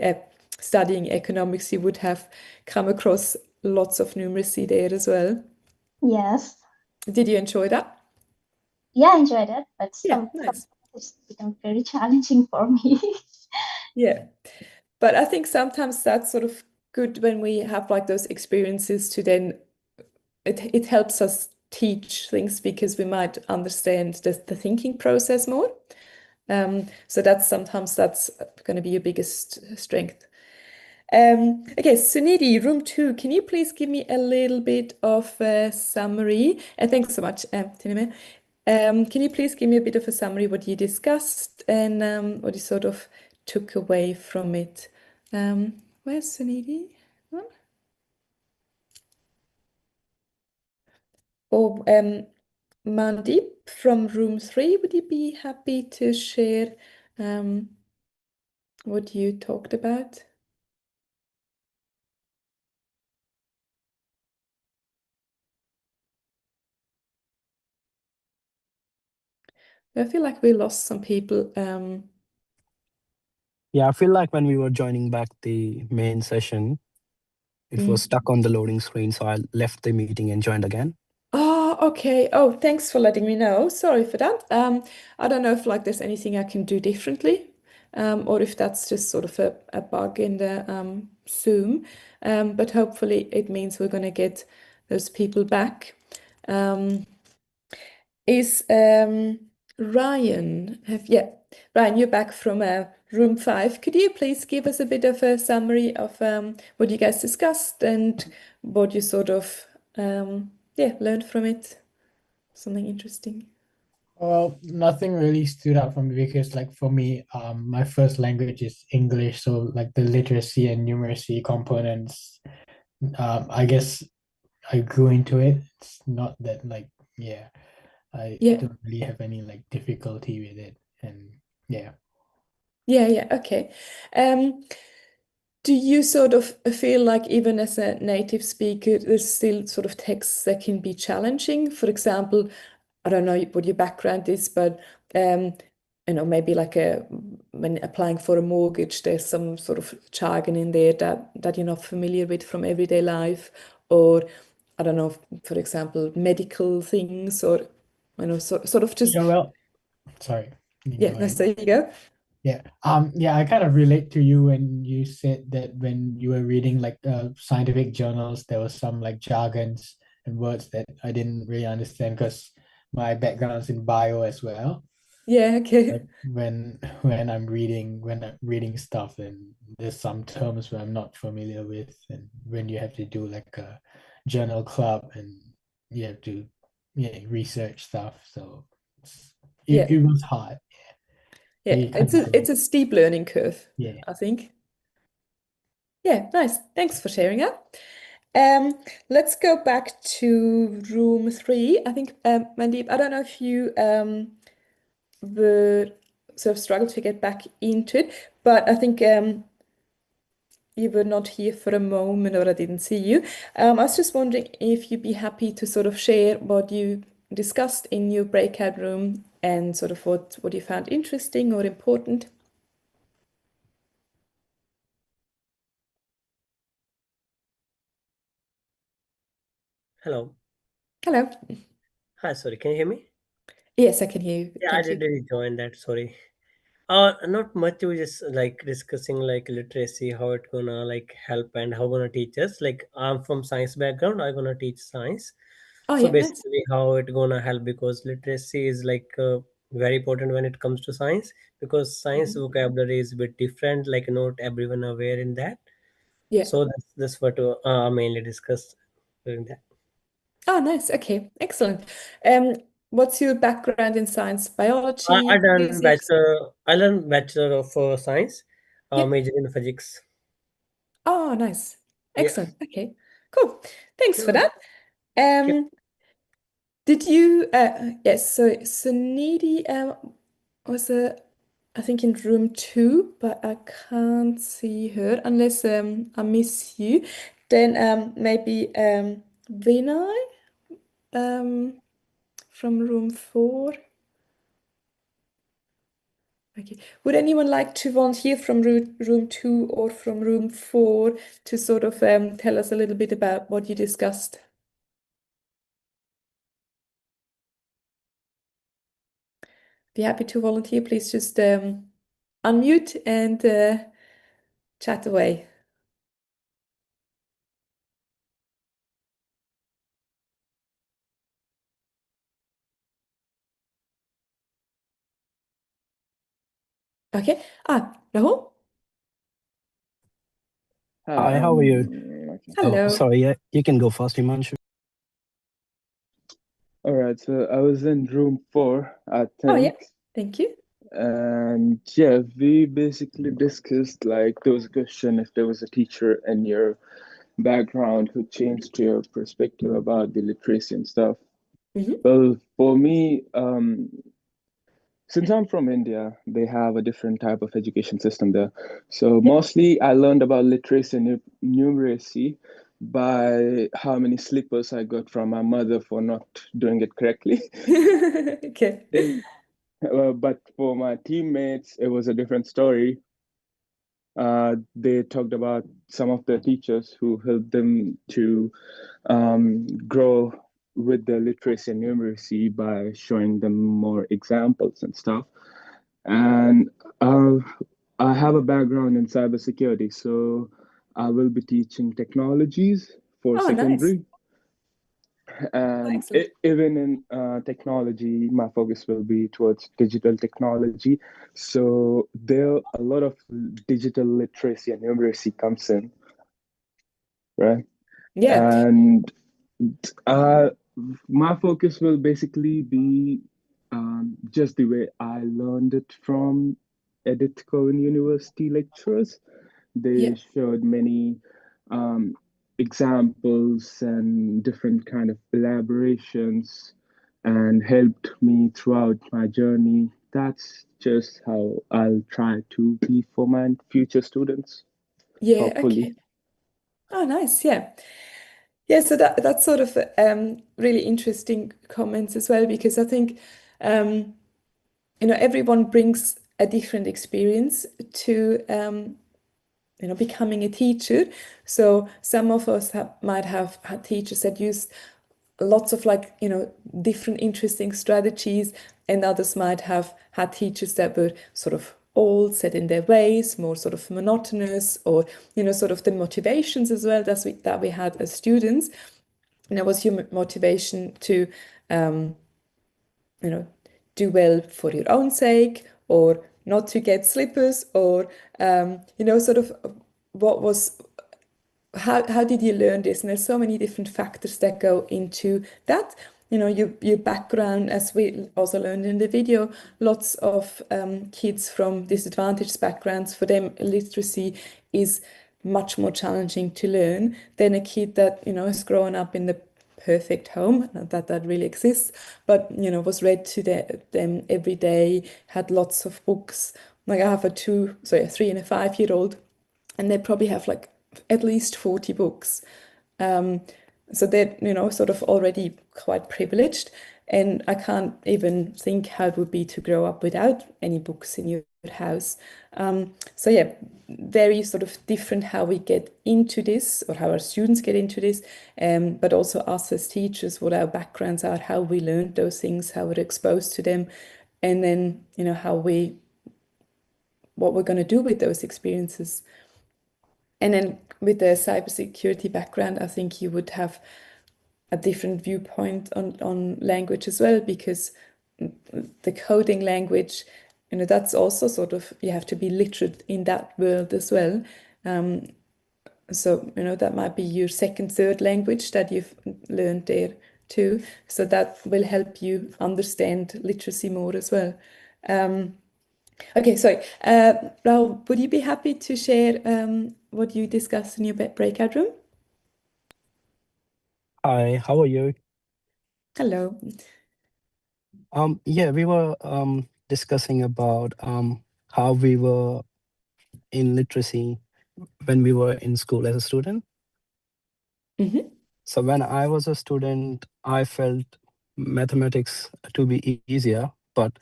studying economics, you would have come across lots of numeracy there as well. Yes. Did you enjoy that? Yeah, I enjoyed it, but Yeah, some nice. it's become very challenging for me. Yeah. But I think sometimes that's sort of good when we have like those experiences to then it helps us teach things because we might understand the thinking process more. So that's sometimes that's going to be your biggest strength. Okay, Sunidhi, room 2, can you please give me a little bit of a summary? Thanks so much, Tinime. Can you please give me a bit of a summary what you discussed and what you sort of took away from it? Where's Sunidhi? Huh? Oh, Mandeep from room 3, would you be happy to share what you talked about? I feel like we lost some people. Yeah, I feel like when we were joining back the main session, it was Mm. stuck on the loading screen, so I left the meeting and joined again. Oh, okay. Oh, thanks for letting me know. Sorry for that. I don't know if like there's anything I can do differently, or if that's just sort of a bug in the Zoom. But hopefully it means we're gonna get those people back. is Ryan. Ryan, you're back from room 5. Could you please give us a bit of a summary of what you guys discussed and what you sort of learned from it? Something interesting. Well, nothing really stood out for me because, like, for me, my first language is English, so like the literacy and numeracy components, I guess I grew into it. It's not that like, yeah, I Yeah. don't really have any like difficulty with it, and yeah. Yeah, okay. Do you sort of feel like even as a native speaker, there's still sort of texts that can be challenging? For example, I don't know what your background is, but maybe like when applying for a mortgage, there's some sort of jargon in there that you're not familiar with from everyday life, or I don't know, for example, medical things, or sort of just Yeah, well, sorry. You can go no, ahead. so there you go. Yeah. I kind of relate to you when you said that when you were reading like scientific journals, there was some like jargons and words that I didn't really understand because my background's in bio as well. Yeah, okay. Like when I'm reading stuff, and there's some terms where I'm not familiar with, and when you have to do like a journal club and you have to research stuff, so Yeah. it was hard. Yeah, You kind of it's a steep learning curve, yeah. I think. Yeah, nice. Thanks for sharing that. Let's go back to room 3. I think, Mandeep, I don't know if you were sort of struggled to get back into it, but I think you were not here for a moment or I didn't see you. I was just wondering if you'd be happy to sort of share what you discussed in your breakout room and sort of what you found interesting or important. Hello. Hello. Hi, sorry, can you hear me? Yes, I can hear you. Yeah, I Thank you. didn't join that, sorry. Not much, we just like discussing like literacy, how it gonna like help and how gonna teach us. Like I'm from science background, I'm gonna teach science. Oh, So yeah, nice. basically how it gonna help because literacy is like very important when it comes to science because science vocabulary is a bit different, like not everyone aware in that. Yeah. So that's what mainly discussed during that. Oh, nice. Okay, excellent. What's your background in science? I Biology, done physics? bachelor. I learned bachelor of science, Yeah. major in physics. Oh, nice. Yeah. Excellent. Okay, cool. Thanks for Yeah. that. Yeah. Did you, yes, so Needy was I think in room 2, but I can't see her unless I miss you. Then maybe Vinay from room 4. Okay. Would anyone like to volunteer from room 2 or from room 4 to sort of tell us a little bit about what you discussed? Be happy to volunteer. Please just unmute and chat away. Okay. Rahul? Hi, how are you? Okay. Oh, Hello. sorry, yeah, you can go first, Himanshu. All right, so I was in room 4, I Oh, yeah. think. Thank you. And yeah, we basically discussed like there was a question if there was a teacher in your background who changed your perspective about the literacy and stuff. Well, for me, since I'm from India, they have a different type of education system there. So Yeah. mostly I learned about literacy and numeracy by how many slippers I got from my mother for not doing it correctly. Okay. But for my teammates, it was a different story. They talked about some of the teachers who helped them to grow with the literacy and numeracy by showing them more examples and stuff. And I have a background in cybersecurity, so I will be teaching technologies for Oh, nice. secondary. And Excellent. even in technology, my focus will be towards digital technology. So there a lot of digital literacy and numeracy comes in, right? Yeah. And uh, my focus will basically be just the way I learned it from EDUC5003 University lecturers. Yeah. They showed many um, examples and different kind of elaborations and helped me throughout my journey. That's just how I'll try to be for my future students, Yeah. hopefully. Okay. Oh, nice. Yeah. Yeah. So that's sort of really interesting comments as well, because I think everyone brings a different experience to becoming a teacher. So some of us might have had teachers that used lots of different interesting strategies, and others might have had teachers that were sort of old, set in their ways, more sort of monotonous, or sort of the motivations as well that we had as students. And it was your motivation to um, do well for your own sake, or not to get slippers, or sort of what was how did you learn this? And there's so many different factors that go into that. Your background, as we also learned in the video, lots of kids from disadvantaged backgrounds, for them, literacy is much more challenging to learn than a kid that, has grown up in the perfect home, not that that really exists, but, was read to them every day, had lots of books. Like I have a 3 and a 5-year-old, and they probably have like at least 40 books. So they're, sort of already quite privileged. And I can't even think how it would be to grow up without any books in your house. So yeah, very sort of different how we get into this, or how our students get into this, but also us as teachers, what our backgrounds are, how we learned those things, how we're exposed to them, and then, what we're going to do with those experiences. And then with the cybersecurity background, I think you would have a different viewpoint on language as well, because the coding language, that's also sort of, you have to be literate in that world as well. So, that might be your second, third language that you've learned there too. So that will help you understand literacy more as well. Okay, sorry. Raul, would you be happy to share what you discussed in your breakout room? Hi, how are you? Hello. Yeah, we were discussing about how we were in literacy when we were in school as a student. Mm-hmm. So when I was a student, I felt mathematics to be easier, but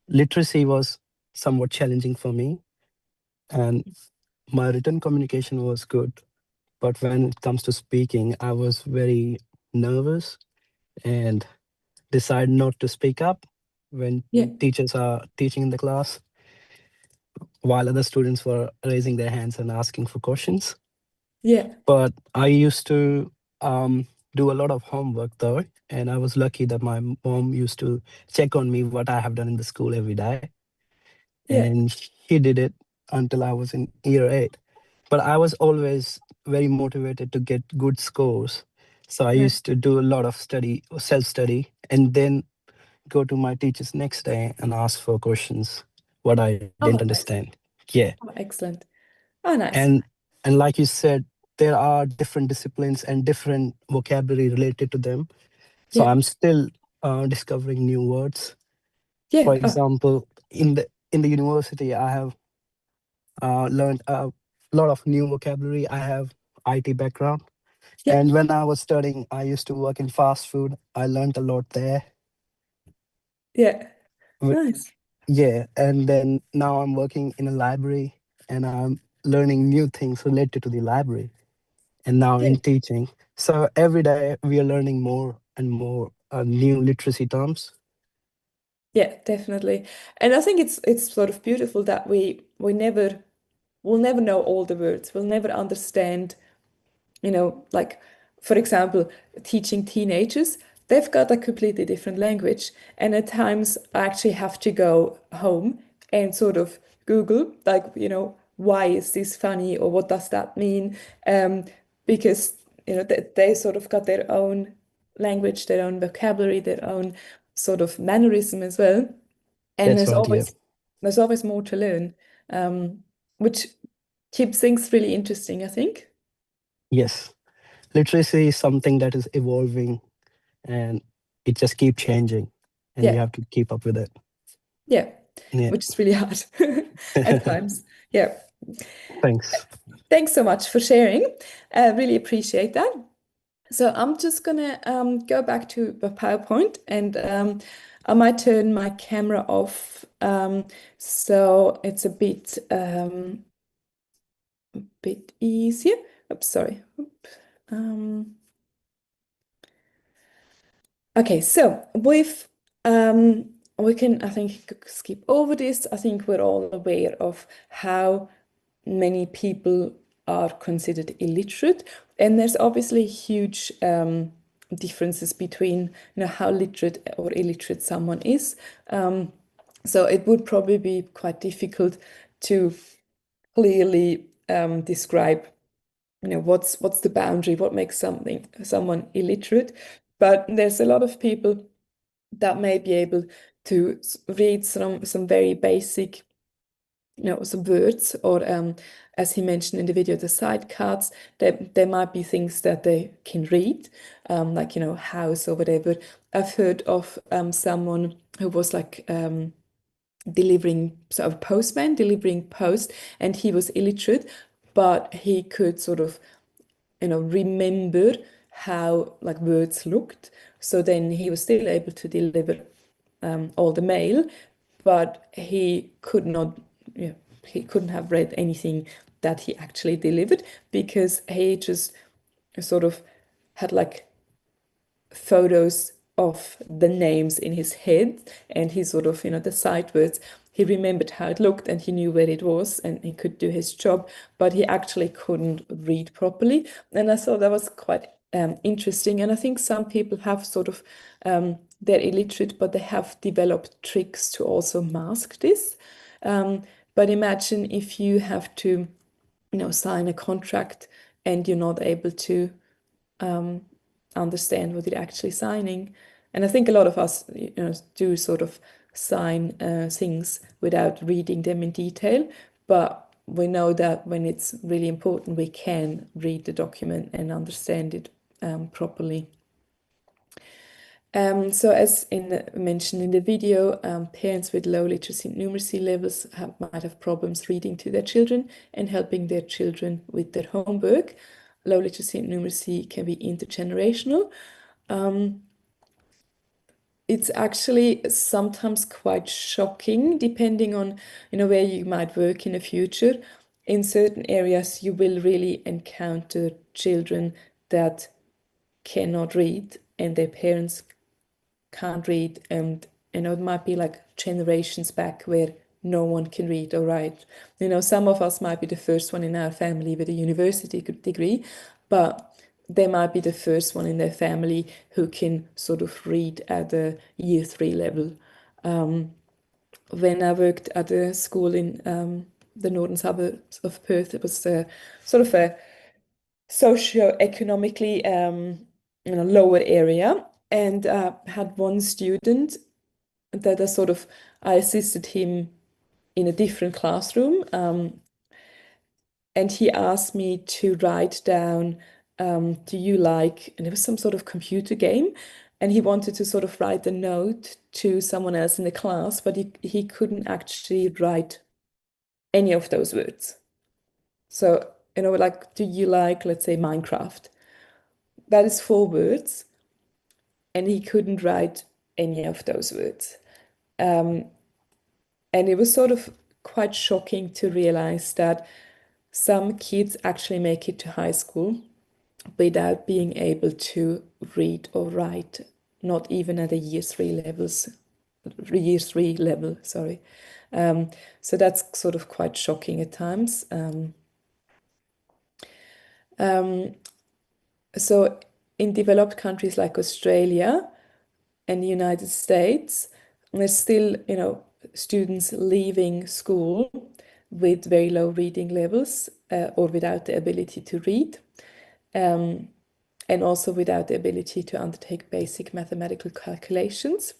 literacy was somewhat challenging for me. And my written communication was good, but when it comes to speaking, I was very nervous and decide not to speak up when Yeah, teachers are teaching in the class, while other students were raising their hands and asking for questions. yeah, But I used to do a lot of homework though, and I was lucky that my mom used to check on me what I have done in the school every day, yeah, and she did it until I was in year 8. But I was always very motivated to get good scores, so I nice. used to do a lot of study, self-study, and then go to my teachers next day and ask for questions what I didn't Oh, nice. understand. Yeah. Oh, excellent. Oh, nice. And like you said, there are different disciplines and different vocabulary related to them. So Yeah, I'm still discovering new words. For yeah. Oh, example, in the university, I have learned a lot of new vocabulary. I have IT background, yeah, and when I was studying, I used to work in fast food. I learned a lot there. yeah. Wi- Nice. Yeah, and then now I'm working in a library, and I'm learning new things related to the library, and now Yeah, in teaching. So every day we are learning more and more new literacy terms. yeah, definitely. And I think it's sort of beautiful that we'll never know all the words. We'll never understand, like for example, teaching teenagers, they've got a completely different language. And at times I actually have to go home and sort of Google, like, why is this funny or what does that mean? Because, they sort of got their own language, their own vocabulary, their own sort of mannerism as well. And That's right, yeah. there's always more to learn, which keeps things really interesting, I think. Yes. Literacy is something that is evolving and it just keeps changing and you Yeah. have to keep up with it. Yeah, Yeah. which is really hard at times. Yeah. Thanks. Thanks so much for sharing. Really appreciate that. So I'm just gonna go back to the PowerPoint, and I might turn my camera off, so it's a bit easier. Oops, sorry. Okay, so we can, I think, skip over this. I think we're all aware of how many people are considered illiterate, and there's obviously huge differences between how literate or illiterate someone is. So it would probably be quite difficult to clearly describe what's the boundary, what makes someone illiterate. But there's a lot of people that may be able to read some very basic, some words, or as he mentioned in the video, the side cards. There might be things that they can read, like house or whatever. I've heard of someone who was like delivering, sort of postman delivering post, and he was illiterate, but he could sort of remember how like words looked. So then he was still able to deliver all the mail, but he could not, he couldn't have read anything that he actually delivered, because he just sort of had like photos of the names in his head, and he sort of, the sight words, he remembered how it looked and he knew where it was and he could do his job, but he actually couldn't read properly. And I thought that was quite interesting. And I think some people have sort of, they're illiterate, but they have developed tricks to also mask this. But imagine if you have to, sign a contract and you're not able to understand what you're actually signing. And I think a lot of us, do sort of sign things without reading them in detail, but we know that when it's really important, we can read the document and understand it properly. So as mentioned in the video, parents with low literacy and numeracy levels might have problems reading to their children and helping their children with their homework. Low literacy and numeracy can be intergenerational. It's actually sometimes quite shocking, depending on where you might work in the future. In certain areas, you will really encounter children that cannot read and their parents can't read, and it might be like generations back where no one can read or write. Some of us might be the first one in our family with a university degree, but they might be the first one in their family who can sort of read at a year 3 level. When I worked at a school in the northern suburbs of Perth, it was sort of a socio-economically lower area, and had one student that I assisted him in a different classroom, and he asked me to write down, do you like, and it was some sort of computer game, and he wanted to sort of write a note to someone else in the class, but he couldn't actually write any of those words. So, like, do you like, let's say, Minecraft? That is 4 words, and he couldn't write any of those words. And it was sort of quite shocking to realize that some kids actually make it to high school without being able to read or write, not even at a year 3 level, sorry. So that's sort of quite shocking at times. So in developed countries like Australia and the United States, there's still, students leaving school with very low reading levels or without the ability to read, and also without the ability to undertake basic mathematical calculations.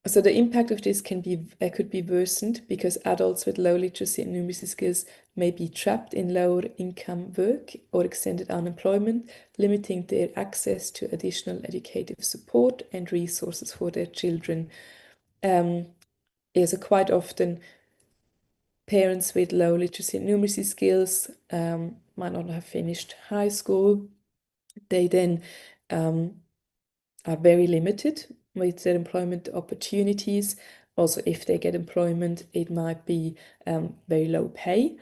So the impact of this could be worsened because adults with low literacy and numeracy skills may be trapped in lower income work or extended unemployment, limiting their access to additional educative support and resources for their children. So quite often, parents with low literacy and numeracy skills might not have finished high school. They then are very limited with their employment opportunities. Also, if they get employment, it might be very low pay,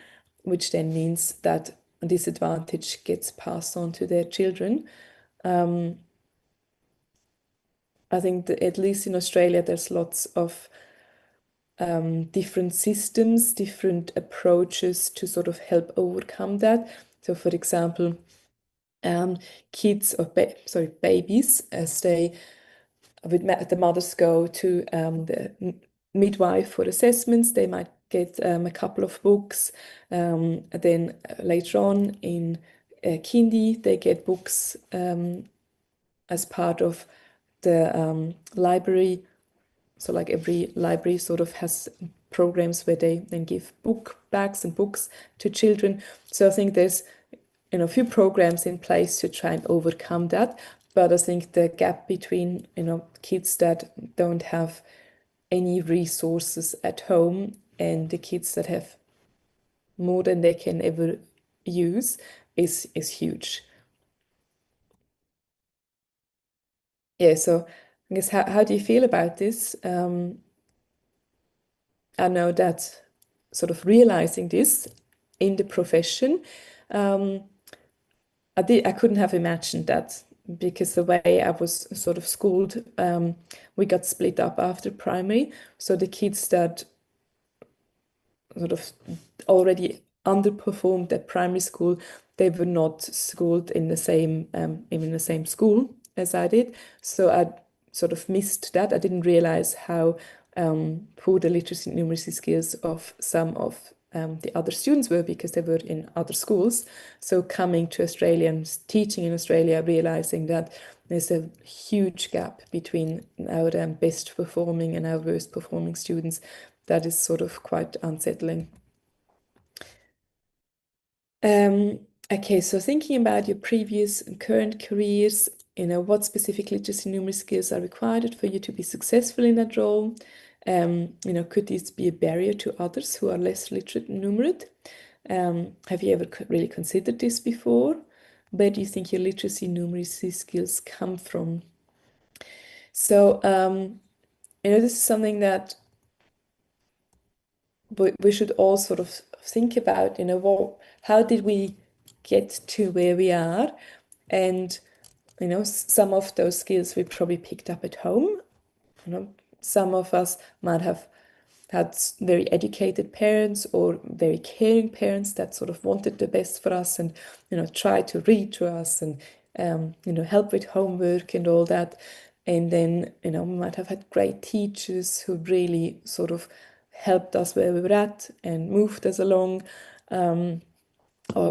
which then means that a disadvantage gets passed on to their children. I think that at least in Australia, there's lots of different systems, different approaches to sort of help overcome that. So, for example, kids or babies, as the mothers go to the midwife for assessments, they might get a couple of books. Then later on in kindy, they get books as part of the library. So like every library sort of has programs where they then give book bags and books to children. So I think there's a few programs in place to try and overcome that. But I think the gap between kids that don't have any resources at home and the kids that have more than they can ever use is huge. Yeah, so I guess how do you feel about this? I know that sort of realizing this in the profession, I couldn't have imagined that because the way I was sort of schooled, we got split up after primary. So the kids that sort of already underperformed at primary school, they were not schooled in the same school as I did. So I sort of missed that. I didn't realize how poor the literacy and numeracy skills of some of the other students were because they were in other schools. So coming to Australia and teaching in Australia, realizing that there's a huge gap between our best performing and our worst performing students, that is sort of quite unsettling. Okay, so thinking about your previous and current careers, what specific literacy and numeracy skills are required for you to be successful in that role? Could this be a barrier to others who are less literate and numerate? Have you ever really considered this before? Where do you think your literacy and numeracy skills come from? So, this is something that we should all sort of think about, how did we get to where we are? And, some of those skills we probably picked up at home. Some of us might have had very educated parents or very caring parents that sort of wanted the best for us and, tried to read to us and, help with homework and all that. And then, we might have had great teachers who really sort of helped us where we were at and moved us along. Or,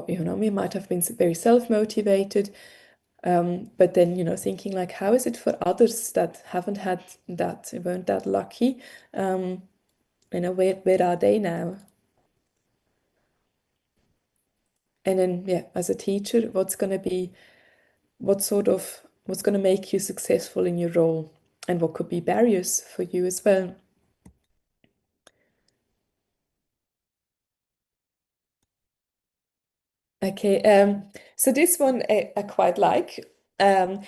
we might have been very self-motivated. But then, thinking like, how is it for others that haven't had that, weren't that lucky? Where are they now? And then, yeah, as a teacher, what's going to make you successful in your role? And what could be barriers for you as well? Okay, so this one I quite like. And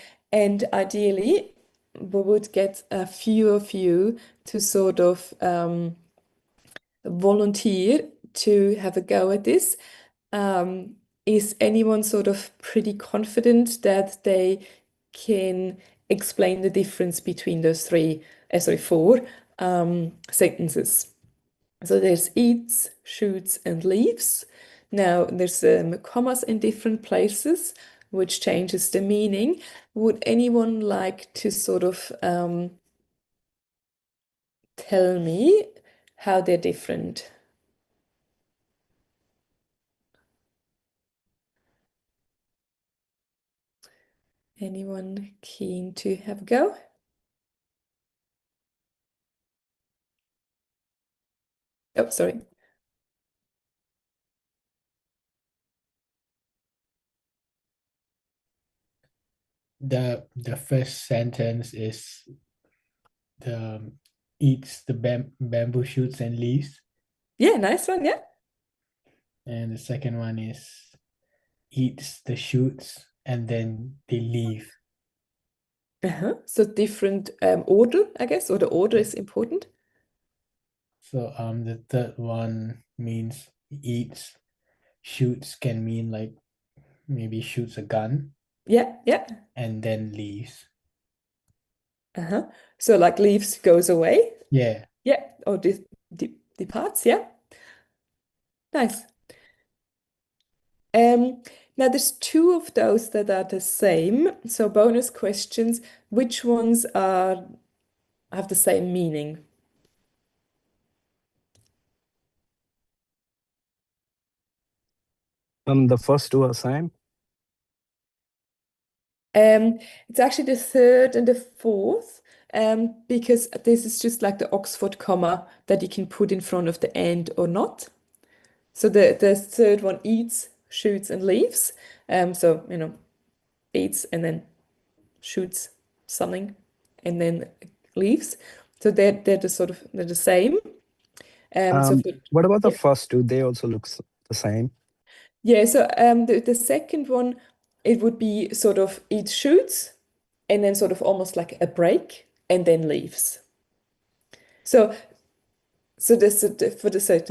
ideally, we would get a few of you to sort of volunteer to have a go at this. Is anyone sort of pretty confident that they can explain the difference between those four sentences? So there's eats, shoots, and leaves. Now there's commas in different places, which changes the meaning. Would anyone like to sort of tell me how they're different? Anyone keen to have a go? Oh, sorry. The first sentence is the eats the bamboo shoots and leaves, Yeah, nice one. Yeah. and the second one is eats the shoots and then they leave. So different order, I guess, or the order is important. So the third one means eats. Shoots can mean like maybe shoots a gun Yeah, yeah. and then leaves. So like leaves goes away. Yeah. Yeah, or departs. Yeah. Nice. Now there's two of those that are the same. So bonus questions, which ones have the same meaning? The first two are same. It's actually the third and the fourth, because this is just like the Oxford comma that you can put in front of the and or not. So the third one eats, shoots, and leaves. So eats and then shoots something and then leaves. So they're the same. So What about the yeah. first two? They also look the same. Yeah, so the second one, it would be sort of it shoots and then sort of almost like a break and then leaves. So the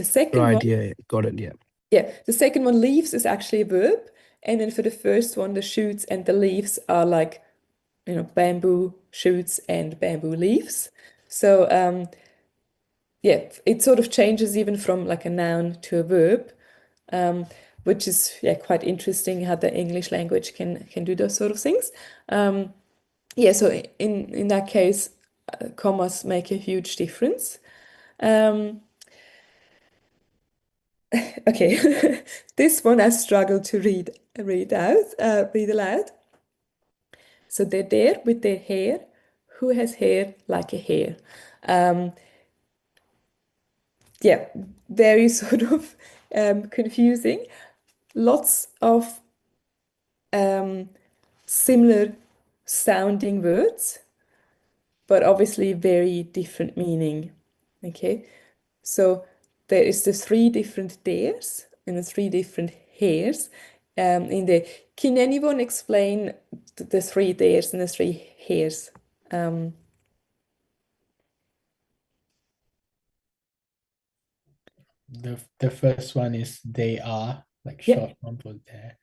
second Right, one, yeah, got it, yeah. yeah, the second one leaves is actually a verb, and then for the first one, the shoots and the leaves are like bamboo shoots and bamboo leaves. So yeah, it sort of changes even from like a noun to a verb. Which is quite interesting how the English language can do those sort of things. Yeah, so in that case, commas make a huge difference. Okay, this one I struggle to read aloud. So they're there with their hair. Who has hair like a hair? Yeah, very sort of confusing. Lots of similar sounding words, but obviously very different meaning. Okay, so there is the three different theirs and the three different hairs. Can anyone explain the three theirs and the three hairs? The first one is they are, like Yeah. short form for there.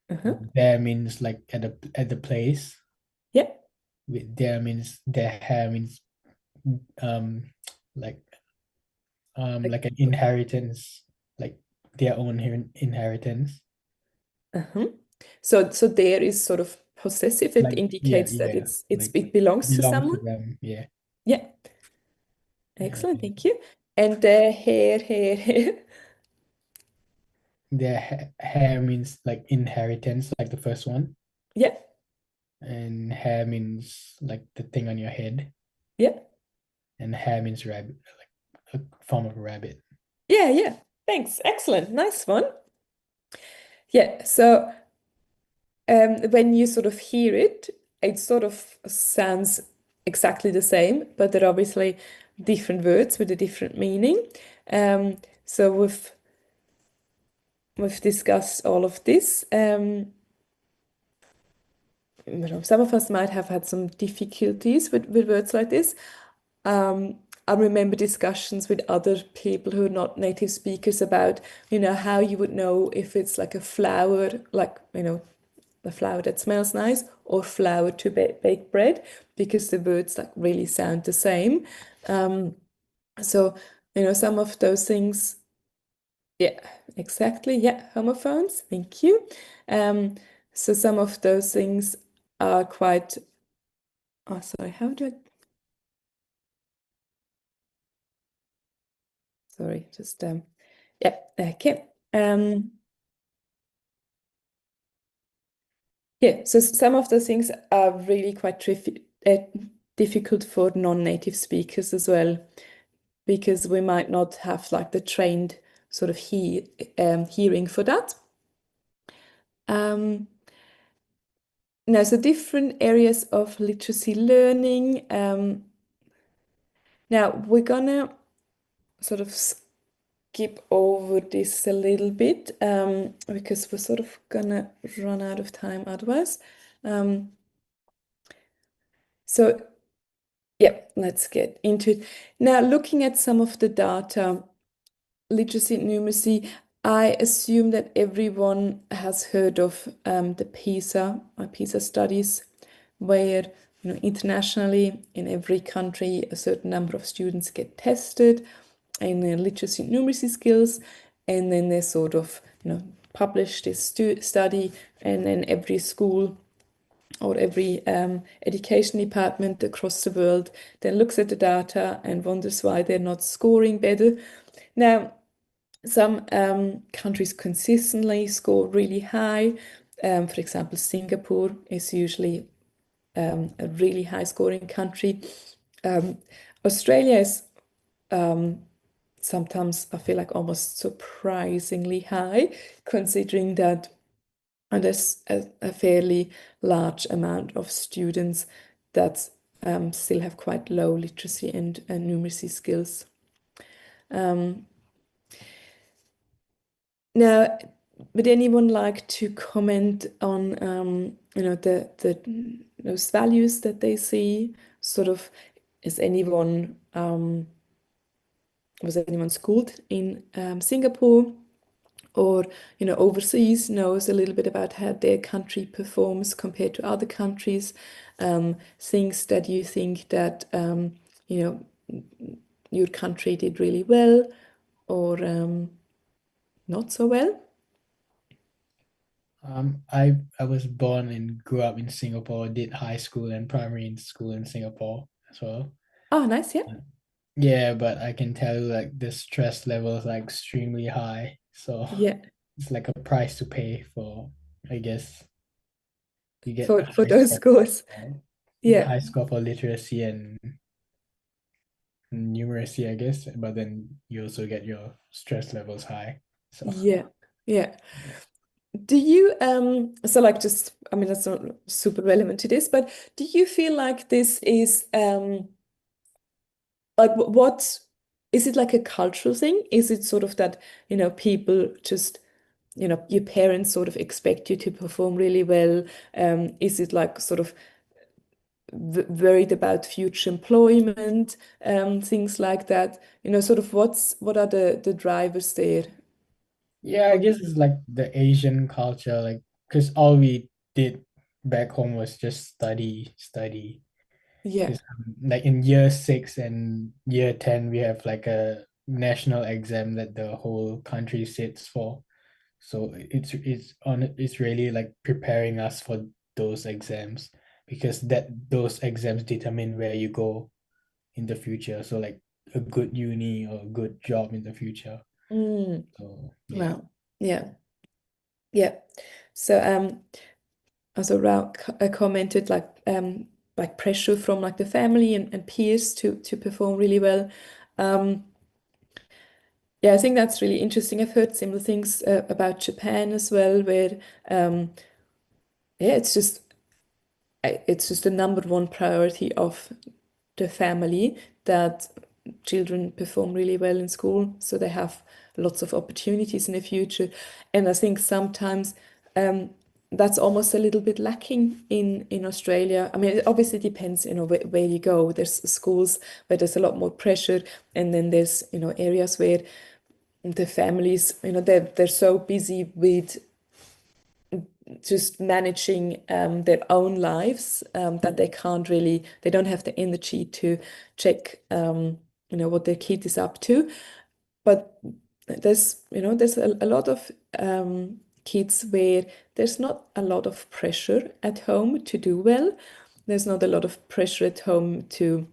Uh-huh. There means like at the place. Yeah. With there means their hair means um like like an inheritance, like their own inheritance. Uh-huh. So there is sort of possessive. It Like indicates that yeah, like it belongs to belongs to someone. them. Yeah. Yeah. Excellent, thank you. And hair. Their hair means like inheritance, like the first one. Yeah. And hair means like the thing on your head. Yeah. And hair means rabbit, like a form of rabbit. Yeah. Thanks. Excellent. Nice one. Yeah. So when you sort of hear it, it sort of sounds exactly the same, but they're obviously different words with a different meaning. So we've discussed all of this. Some of us might have had some difficulties with words like this. I remember discussions with other people who are not native speakers about, how you would know if it's like a flour, like, the flour that smells nice, or flour to bake bread, because the words like really sound the same. So, some of those things Yeah, exactly. Yeah, homophones. Thank you. So some of those things are quite. Oh, sorry. How do I? Sorry, just yeah. Okay. Yeah. So some of those things are really quite difficult for non-native speakers as well, because we might not have like the trained sort of hearing for that. Now, so different areas of literacy learning. Now, we're gonna sort of skip over this a little bit because we're sort of gonna run out of time otherwise. So, yeah, let's get into it. Now, looking at some of the data, literacy and numeracy, I assume that everyone has heard of the PISA studies, where internationally in every country a certain number of students get tested in their literacy and numeracy skills, and then they sort of publish this study, and then every school or every education department across the world then looks at the data and wonders why they're not scoring better. Now, some countries consistently score really high. For example, Singapore is usually a really high scoring country. Australia is sometimes, I feel like, almost surprisingly high, considering that there's a fairly large amount of students that still have quite low literacy and numeracy skills. Now, would anyone like to comment on those values that they see? Sort of, is anyone was anyone schooled in Singapore or overseas, knows a little bit about how their country performs compared to other countries? Things that you think that your country did really well or not so well? I was born and grew up in Singapore, did high school and primary school in Singapore as well. Oh, nice, yeah. Yeah, but I can tell you like the stress levels are extremely high. So Yeah, it's like a price to pay for, I guess. You get for high those score scores. for, Yeah, high score for literacy and numeracy, I guess, but then you also get your stress levels high. So yeah, yeah. Do you so like just I mean that's not super relevant to this, but do you feel like this is like what is it, like a cultural thing? Is it sort of that people just your parents sort of expect you to perform really well? Is it like sort of worried about future employment, things like that? Sort of what are the drivers there? yeah, I guess it's like the Asian culture, like because all we did back home was just study. Yeah. Because like in year 6 and year 10, we have like a national exam that the whole country sits for. So it's really like preparing us for those exams because those exams determine where you go in the future. So like a good uni or a good job in the future. Mm. So yeah. Wow. Yeah. Yeah. So also Rao commented like pressure from like the family and peers to perform really well. Yeah, I think that's really interesting. I've heard similar things about Japan as well, where yeah, it's just the number one priority of the family that children perform really well in school, so they have lots of opportunities in the future. And I think sometimes that's almost a little bit lacking in Australia. I mean, it obviously depends, where you go. There's schools where there's a lot more pressure, and then there's areas where the families, they're so busy with just managing their own lives that they don't have the energy to check what their kid is up to. But there's a lot of kids where there's not a lot of pressure at home to do well. There's not a lot of pressure at home to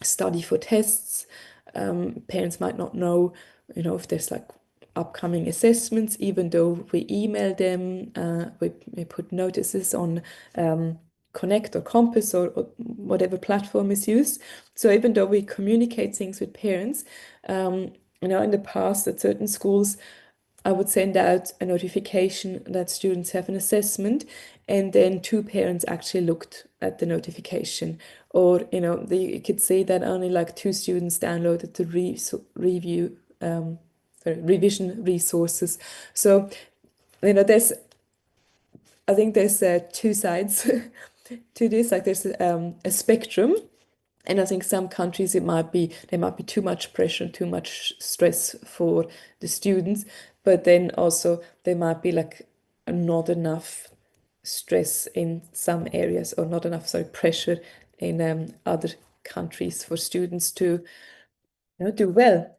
study for tests. Parents might not know, if there's like upcoming assessments, even though we email them, we put notices on Connect or Compass or whatever platform is used. So even though we communicate things with parents, in the past at certain schools, I would send out a notification that students have an assessment, and then two parents actually looked at the notification. Or, you could see that only like two students downloaded the revision resources. So, I think there's two sides to this. Like there's a spectrum. And I think some countries there might be too much pressure, too much stress for the students, but then also there might be like not enough stress in some areas, or not enough, sorry, pressure in other countries for students to do well.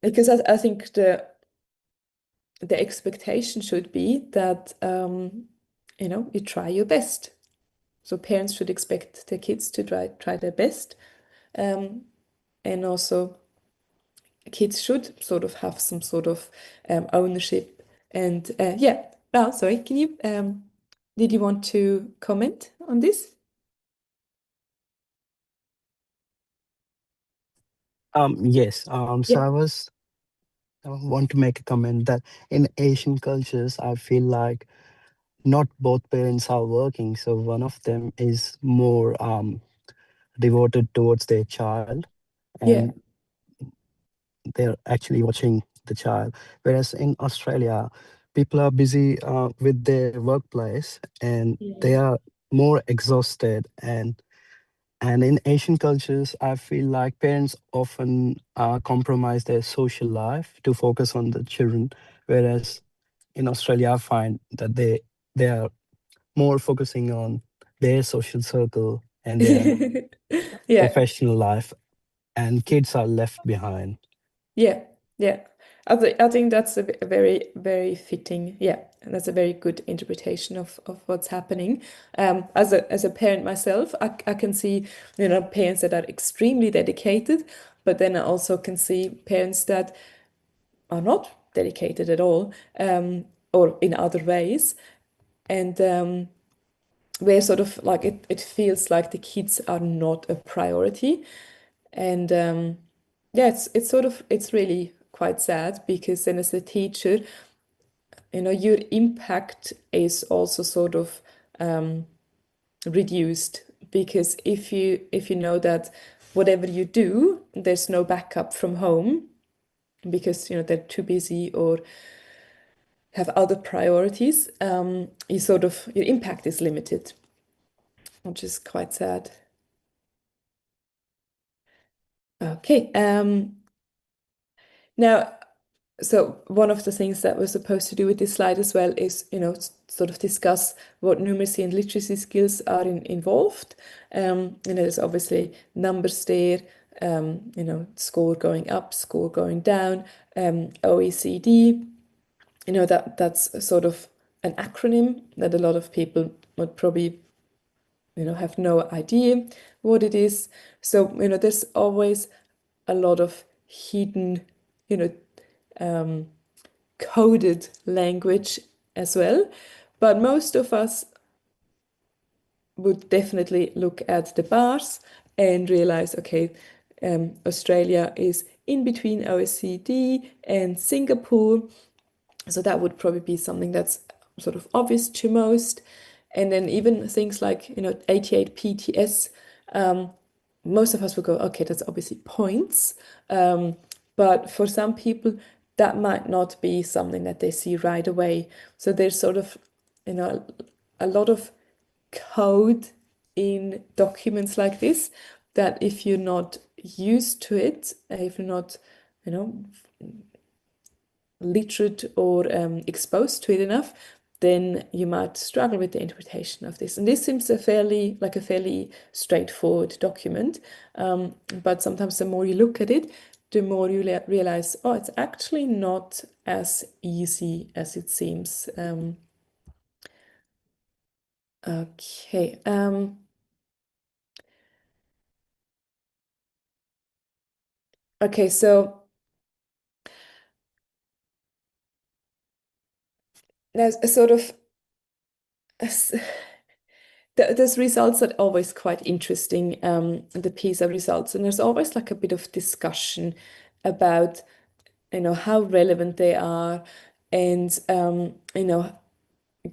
Because I think the expectation should be that you try your best. So parents should expect their kids to try their best. And also kids should sort of have some sort of ownership. And yeah, oh, sorry, did you want to comment on this? Yes. So Yeah. I want to make a comment that in Asian cultures, I feel like not both parents are working. So one of them is more devoted towards their child, Yeah. and they're actually watching the child. Whereas in Australia, people are busy with their workplace, and they Yeah. are more exhausted. And in Asian cultures, I feel like parents often compromise their social life to focus on the children. Whereas in Australia, I find that they are more focusing on their social circle and their Yeah. professional life, and kids are left behind. Yeah. Yeah. I think that's a very, very fitting. Yeah, and that's a very good interpretation of what's happening. As a parent myself, I can see, parents that are extremely dedicated, but then I also can see parents that are not dedicated at all, or in other ways. And where sort of like it feels like the kids are not a priority. And yeah, it's really quite sad, because then as a teacher, your impact is also sort of reduced, because if you know that whatever you do, there's no backup from home, because they're too busy or have other priorities, your impact is limited, which is quite sad. Okay. Now, so one of the things that we're supposed to do with this slide as well is, sort of discuss what numeracy and literacy skills are involved. There's obviously numbers there, score going up, score going down, OECD. That's sort of an acronym that a lot of people would probably, have no idea what it is. So, there's always a lot of hidden, coded language as well. But most of us would definitely look at the bars and realize, okay, Australia is in between OECD and Singapore. So that would probably be something that's sort of obvious to most. And then even things like, 88 PTS, most of us would go, okay, that's obviously points. But for some people, that might not be something that they see right away. So there's sort of, a lot of code in documents like this, that if you're not used to it, if you're not, literate or exposed to it enough, then you might struggle with the interpretation of this. And this seems a fairly straightforward document, but sometimes the more you look at it, the more you realize, oh, it's actually not as easy as it seems. Okay. Okay, so there's a sort of those results are always quite interesting, the PISA results, and there's always like a bit of discussion about, how relevant they are, and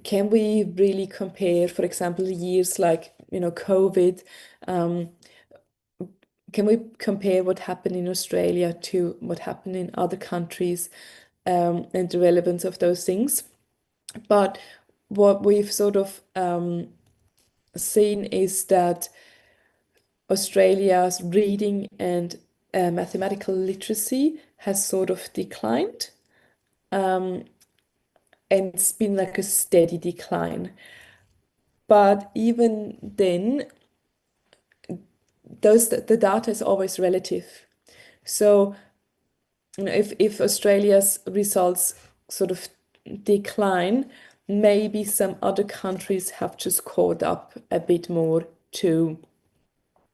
can we really compare, for example, years like, COVID? Can we compare what happened in Australia to what happened in other countries, and the relevance of those things? But what we've sort of seen is that Australia's reading and mathematical literacy has sort of declined, and it's been like a steady decline. But even then, the data is always relative. So, if Australia's results sort of decline, maybe some other countries have just caught up a bit more to,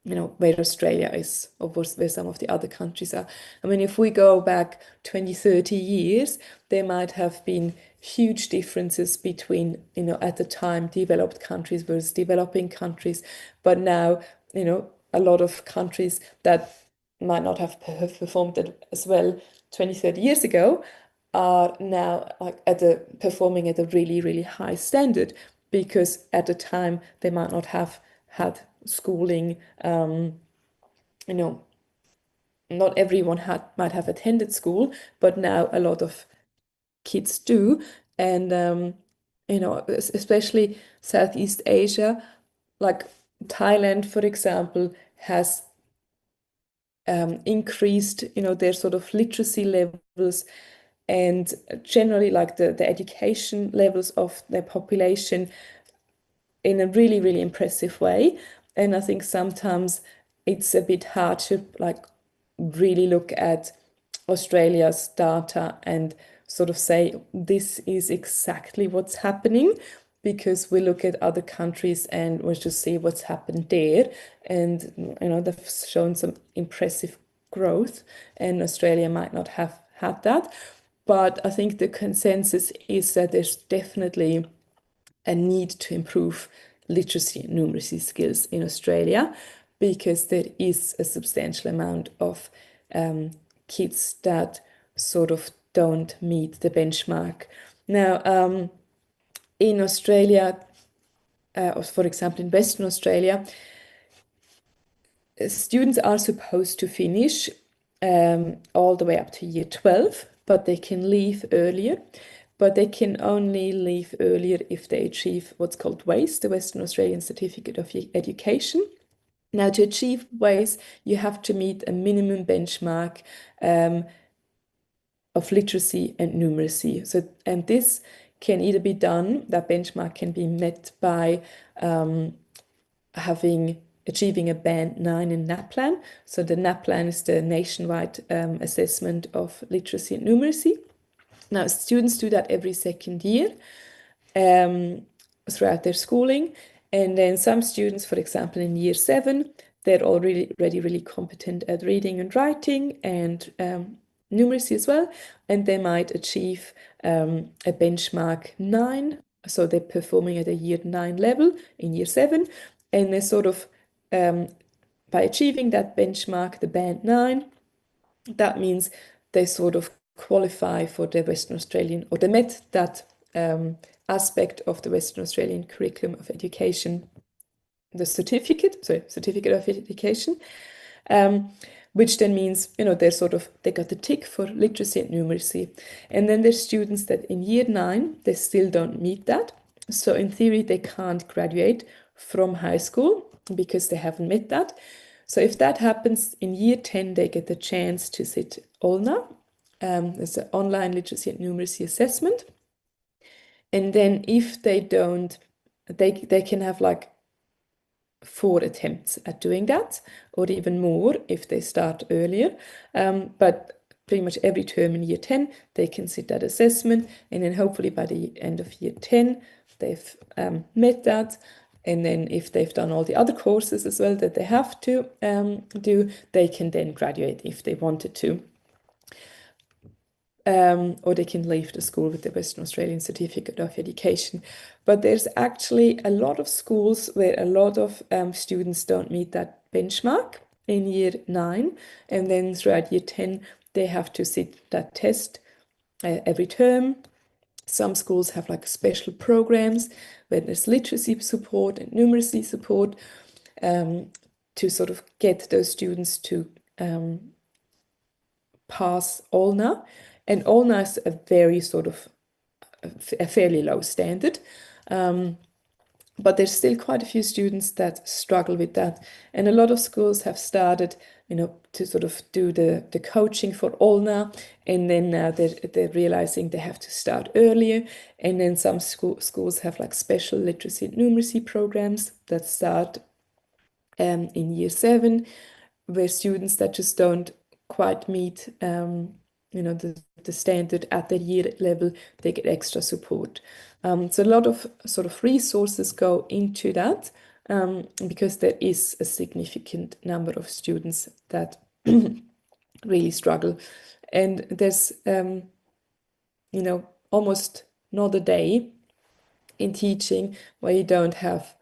where Australia is, or where some of the other countries are. I mean, if we go back 20, 30 years, there might have been huge differences between, at the time, developed countries versus developing countries. But now, a lot of countries that might not have performed as well 20, 30 years ago are now like performing at a really, really high standard, because at the time they might not have had schooling. Not everyone might have attended school, but now a lot of kids do. And especially Southeast Asia, like Thailand, for example, has increased, their sort of literacy levels, and generally like the education levels of their population in a really, really impressive way. And I think sometimes it's a bit hard to like really look at Australia's data and sort of say this is exactly what's happening, because we look at other countries and we just see what's happened there, and they've shown some impressive growth, and Australia might not have had that. But I think the consensus is that there's definitely a need to improve literacy and numeracy skills in Australia, because there is a substantial amount of kids that sort of don't meet the benchmark. Now, in Australia, or for example, in Western Australia, students are supposed to finish all the way up to year 12, but they can leave earlier. But they can only leave earlier if they achieve what's called WACE, the Western Australian Certificate of Education. Now, to achieve WACE, you have to meet a minimum benchmark of literacy and numeracy. So, and this can either be done, that benchmark can be met by achieving a band 9 in NAPLAN. So the NAPLAN is the nationwide assessment of literacy and numeracy. Now, students do that every second year throughout their schooling. And then some students, for example, in year 7, they're already really competent at reading and writing and numeracy as well. And they might achieve a benchmark 9. So they're performing at a year 9 level in year 7. And they sort of, by achieving that benchmark, the band 9, that means they sort of qualify for the Western Australian, or they met that aspect of the Western Australian curriculum of education, the certificate of education, which then means, they got the tick for literacy and numeracy. And then there's students that in year 9, they still don't meet that. So in theory, they can't graduate from high school because they haven't met that. So if that happens in year 10, they get the chance to sit OLNA. There's an online literacy and numeracy assessment. And then if they don't, they can have like 4 attempts at doing that, or even more if they start earlier. But pretty much every term in year 10, they can sit that assessment, and then hopefully by the end of year 10, they've met that. And then if they've done all the other courses as well that they have to do, they can then graduate if they wanted to. Or they can leave the school with the Western Australian Certificate of Education. But there's actually a lot of schools where a lot of students don't meet that benchmark in year 9, and then throughout year 10 they have to sit that test every term. Some schools have like special programs where there's literacy support and numeracy support to sort of get those students to pass ALNA. And ALNA is a very sort of a fairly low standard. But there's still quite a few students that struggle with that. And a lot of schools have started, to sort of do the coaching for ALNA, and then now they're realizing they have to start earlier. And then some schools have like special literacy and numeracy programs that start in year 7, where students that just don't quite meet the standard at the year level, they get extra support. So a lot of sort of resources go into that because there is a significant number of students that really struggle. And there's, almost not a day in teaching where you don't have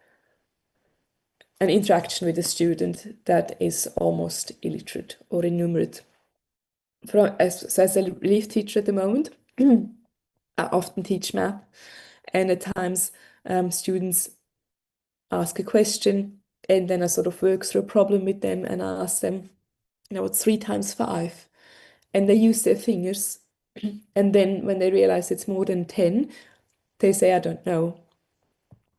an interaction with a student that is almost illiterate or illiterate. As a relief teacher at the moment, I often teach math, and at times students ask a question, and then I sort of work through a problem with them, and I ask them, what's 3 times 5? And they use their fingers, and then when they realize it's more than 10, they say, I don't know.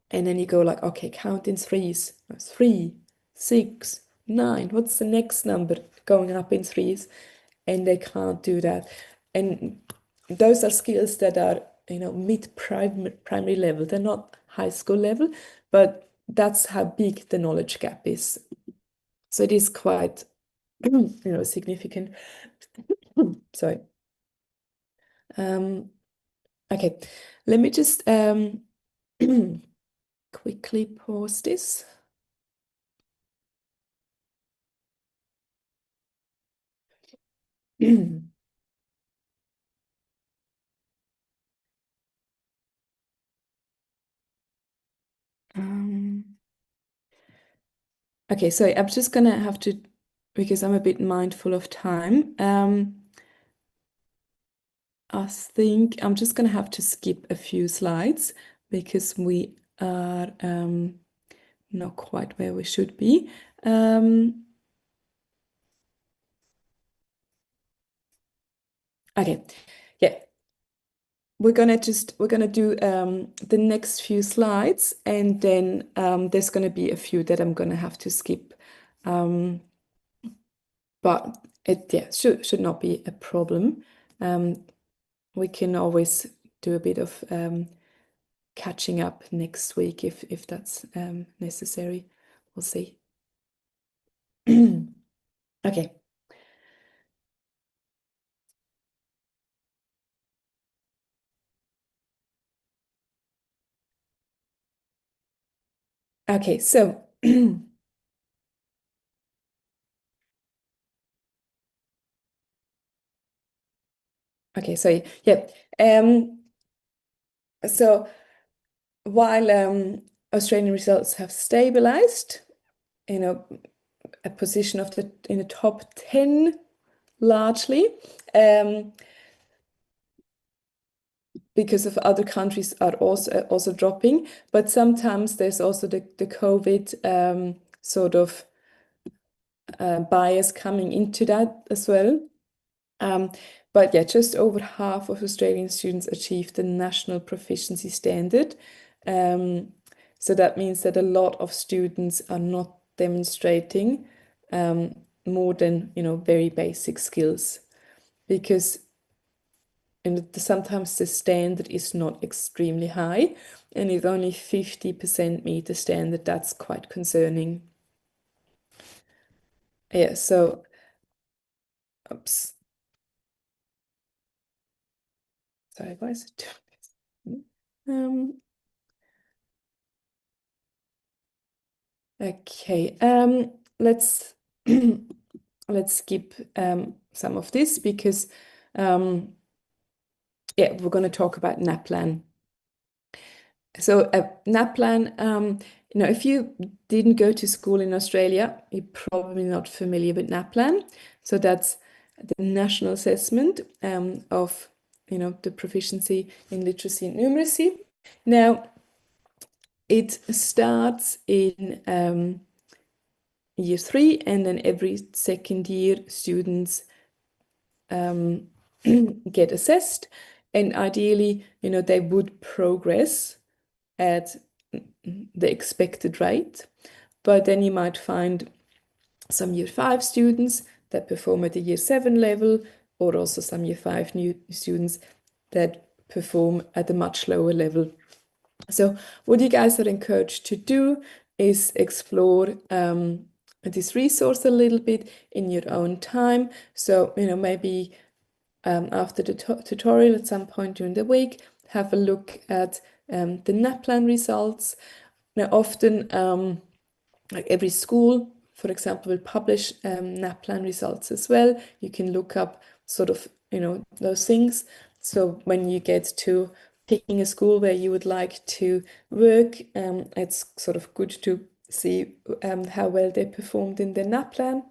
And then you go like, okay, count in 3s. 3, 6, 9. What's the next number going up in 3s? And they can't do that. And those are skills that are, mid-primary level. They're not high school level, but that's how big the knowledge gap is. So it is quite, significant. Sorry. Okay, let me just quickly pause this. Okay, so I'm just gonna have to, because I'm a bit mindful of time, I think I'm just gonna have to skip a few slides because we are not quite where we should be. Okay, yeah. We're gonna do the next few slides, and then there's gonna be a few that I'm gonna have to skip. But it should not be a problem. We can always do a bit of catching up next week if that's necessary. We'll see. Okay. Okay, so okay, so yeah. So while Australian results have stabilized, a position in the top 10 largely, because of other countries are also dropping, but sometimes there's also the COVID sort of bias coming into that as well. But yeah, just over half of Australian students achieve the national proficiency standard. So that means that a lot of students are not demonstrating more than very basic skills, because and sometimes the standard is not extremely high, and if only 50% meet the standard, that's quite concerning. Yeah, so, oops. Sorry, why is it doing this? Okay, let's let's skip some of this because yeah, we're going to talk about NAPLAN. So NAPLAN, if you didn't go to school in Australia, you're probably not familiar with NAPLAN. So that's the national assessment of the proficiency in literacy and numeracy. Now, it starts in year 3, and then every second year students get assessed, and ideally, they would progress at the expected rate. But then you might find some year 5 students that perform at the year 7 level, or also some year 5 new students that perform at a much lower level. So what you guys are encouraged to do is explore this resource a little bit in your own time. So, maybe after the tutorial at some point during the week, have a look at the NAPLAN results. Now, often, like every school, for example, will publish NAPLAN results as well. You can look up sort of, those things. So when you get to picking a school where you would like to work, it's sort of good to see how well they performed in their NAPLAN,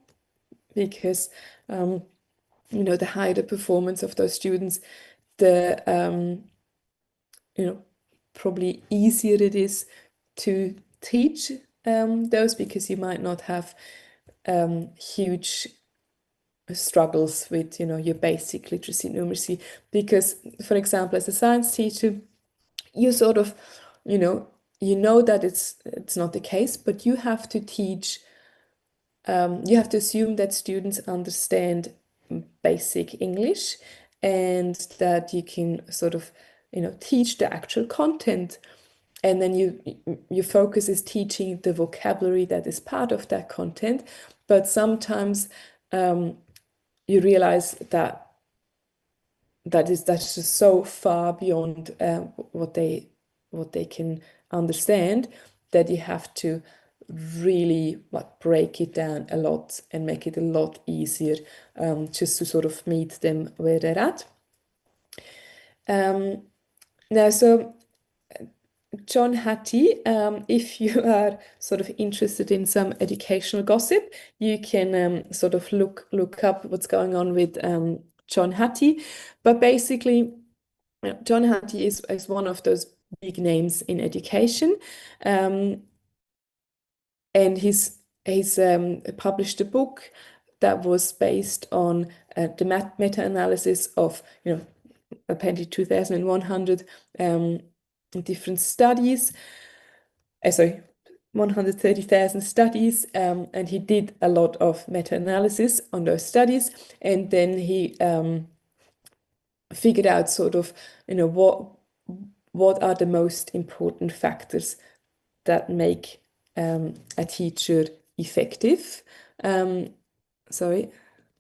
because the higher the performance of those students, the probably easier it is to teach those, because you might not have huge struggles with your basic literacy and numeracy. Because, for example, as a science teacher, you sort of you know that it's not the case, but you have to teach. You have to assume that students understand basic English, and that you can sort of teach the actual content, and then your focus is teaching the vocabulary that is part of that content. But sometimes you realize that's just so far beyond what they can understand, that you have to really break it down a lot and make it a lot easier, just to sort of meet them where they're at. Now, so John Hattie, if you are sort of interested in some educational gossip, you can sort of look up what's going on with John Hattie. But basically, John Hattie is one of those big names in education, and he's published a book that was based on the meta-analysis of apparently 2,100 different studies. Sorry, 130,000 studies, and he did a lot of meta-analysis on those studies, and then he figured out sort of what are the most important factors that make a teacher effective. Sorry.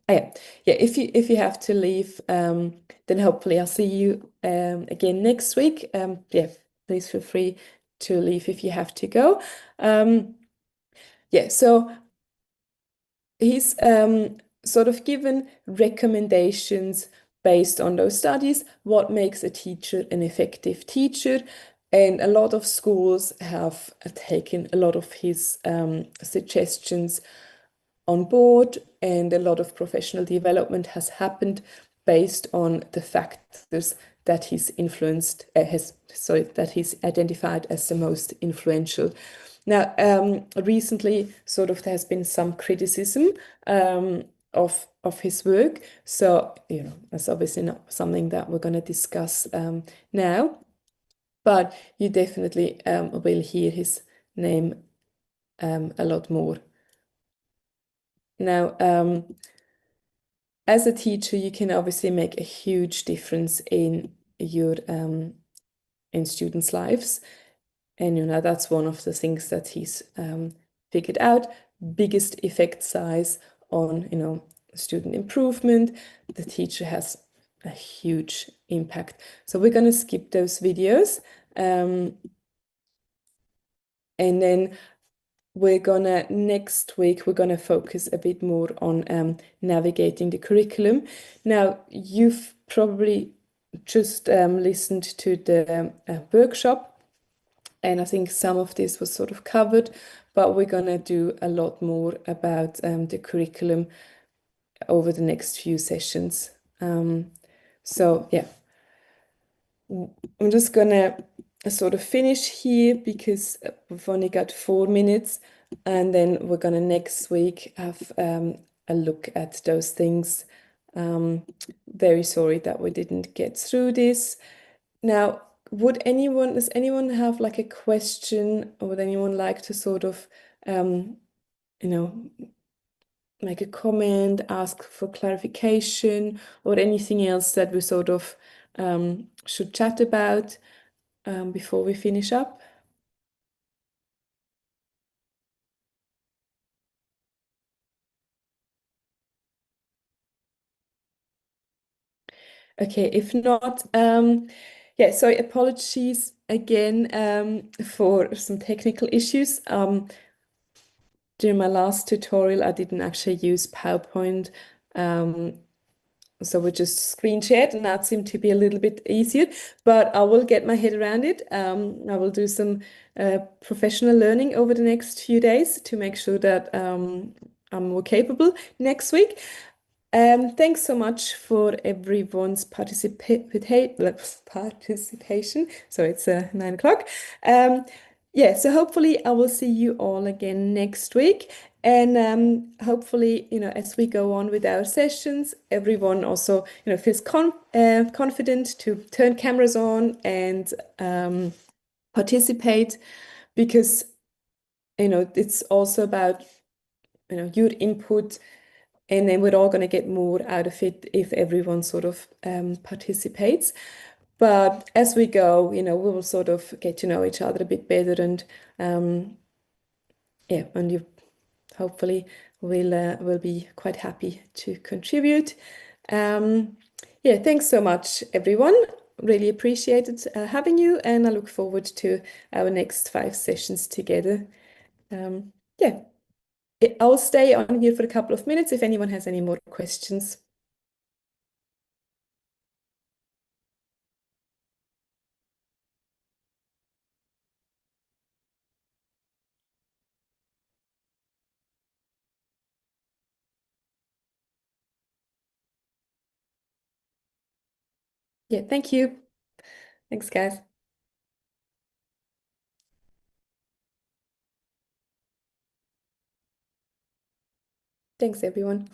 Yeah. If you have to leave, then hopefully I'll see you again next week. Yeah, please feel free to leave if you have to go. Yeah, so he's sort of given recommendations based on those studies, what makes a teacher an effective teacher. And a lot of schools have taken a lot of his suggestions on board, and a lot of professional development has happened based on the factors that he's that he's identified as the most influential. Now, recently, sort of there has been some criticism of his work, so that's obviously not something that we're going to discuss now, but you definitely will hear his name a lot more. Now, as a teacher, you can obviously make a huge difference in your in students' lives. And that's one of the things that he's figured out. Biggest effect size on student improvement. The teacher has a huge impact. So we're going to skip those videos. And then next week, we're gonna focus a bit more on navigating the curriculum. Now, you've probably just listened to the workshop, and I think some of this was sort of covered, but we're gonna do a lot more about the curriculum over the next few sessions. So yeah, I'm just gonna sort of finish here because we've only got 4 minutes, and then we're gonna next week have a look at those things. Very sorry that we didn't get through this. Now, does anyone have like a question, or would anyone like to sort of you know make a comment, ask for clarification, or anything else that we sort of should chat about before we finish up? Okay, if not, yeah, sorry, apologies again for some technical issues. During my last tutorial, I didn't actually use PowerPoint. So we just screen shared, and that seemed to be a little bit easier, but I will get my head around it. I will do some professional learning over the next few days to make sure that I'm more capable next week. Thanks so much for everyone's participation. So it's 9 o'clock. Yeah, so hopefully I will see you all again next week. And hopefully, as we go on with our sessions, everyone also, feels confident to turn cameras on and participate, because, it's also about, your input, and then we're all going to get more out of it if everyone sort of participates. But as we go, we will sort of get to know each other a bit better, and yeah, and you hopefully will be quite happy to contribute. Yeah, thanks so much, everyone. Really appreciated having you, and I look forward to our next 5 sessions together. Yeah, I'll stay on here for a couple of minutes if anyone has any more questions. Yeah, thank you. Thanks, guys. Thanks, everyone.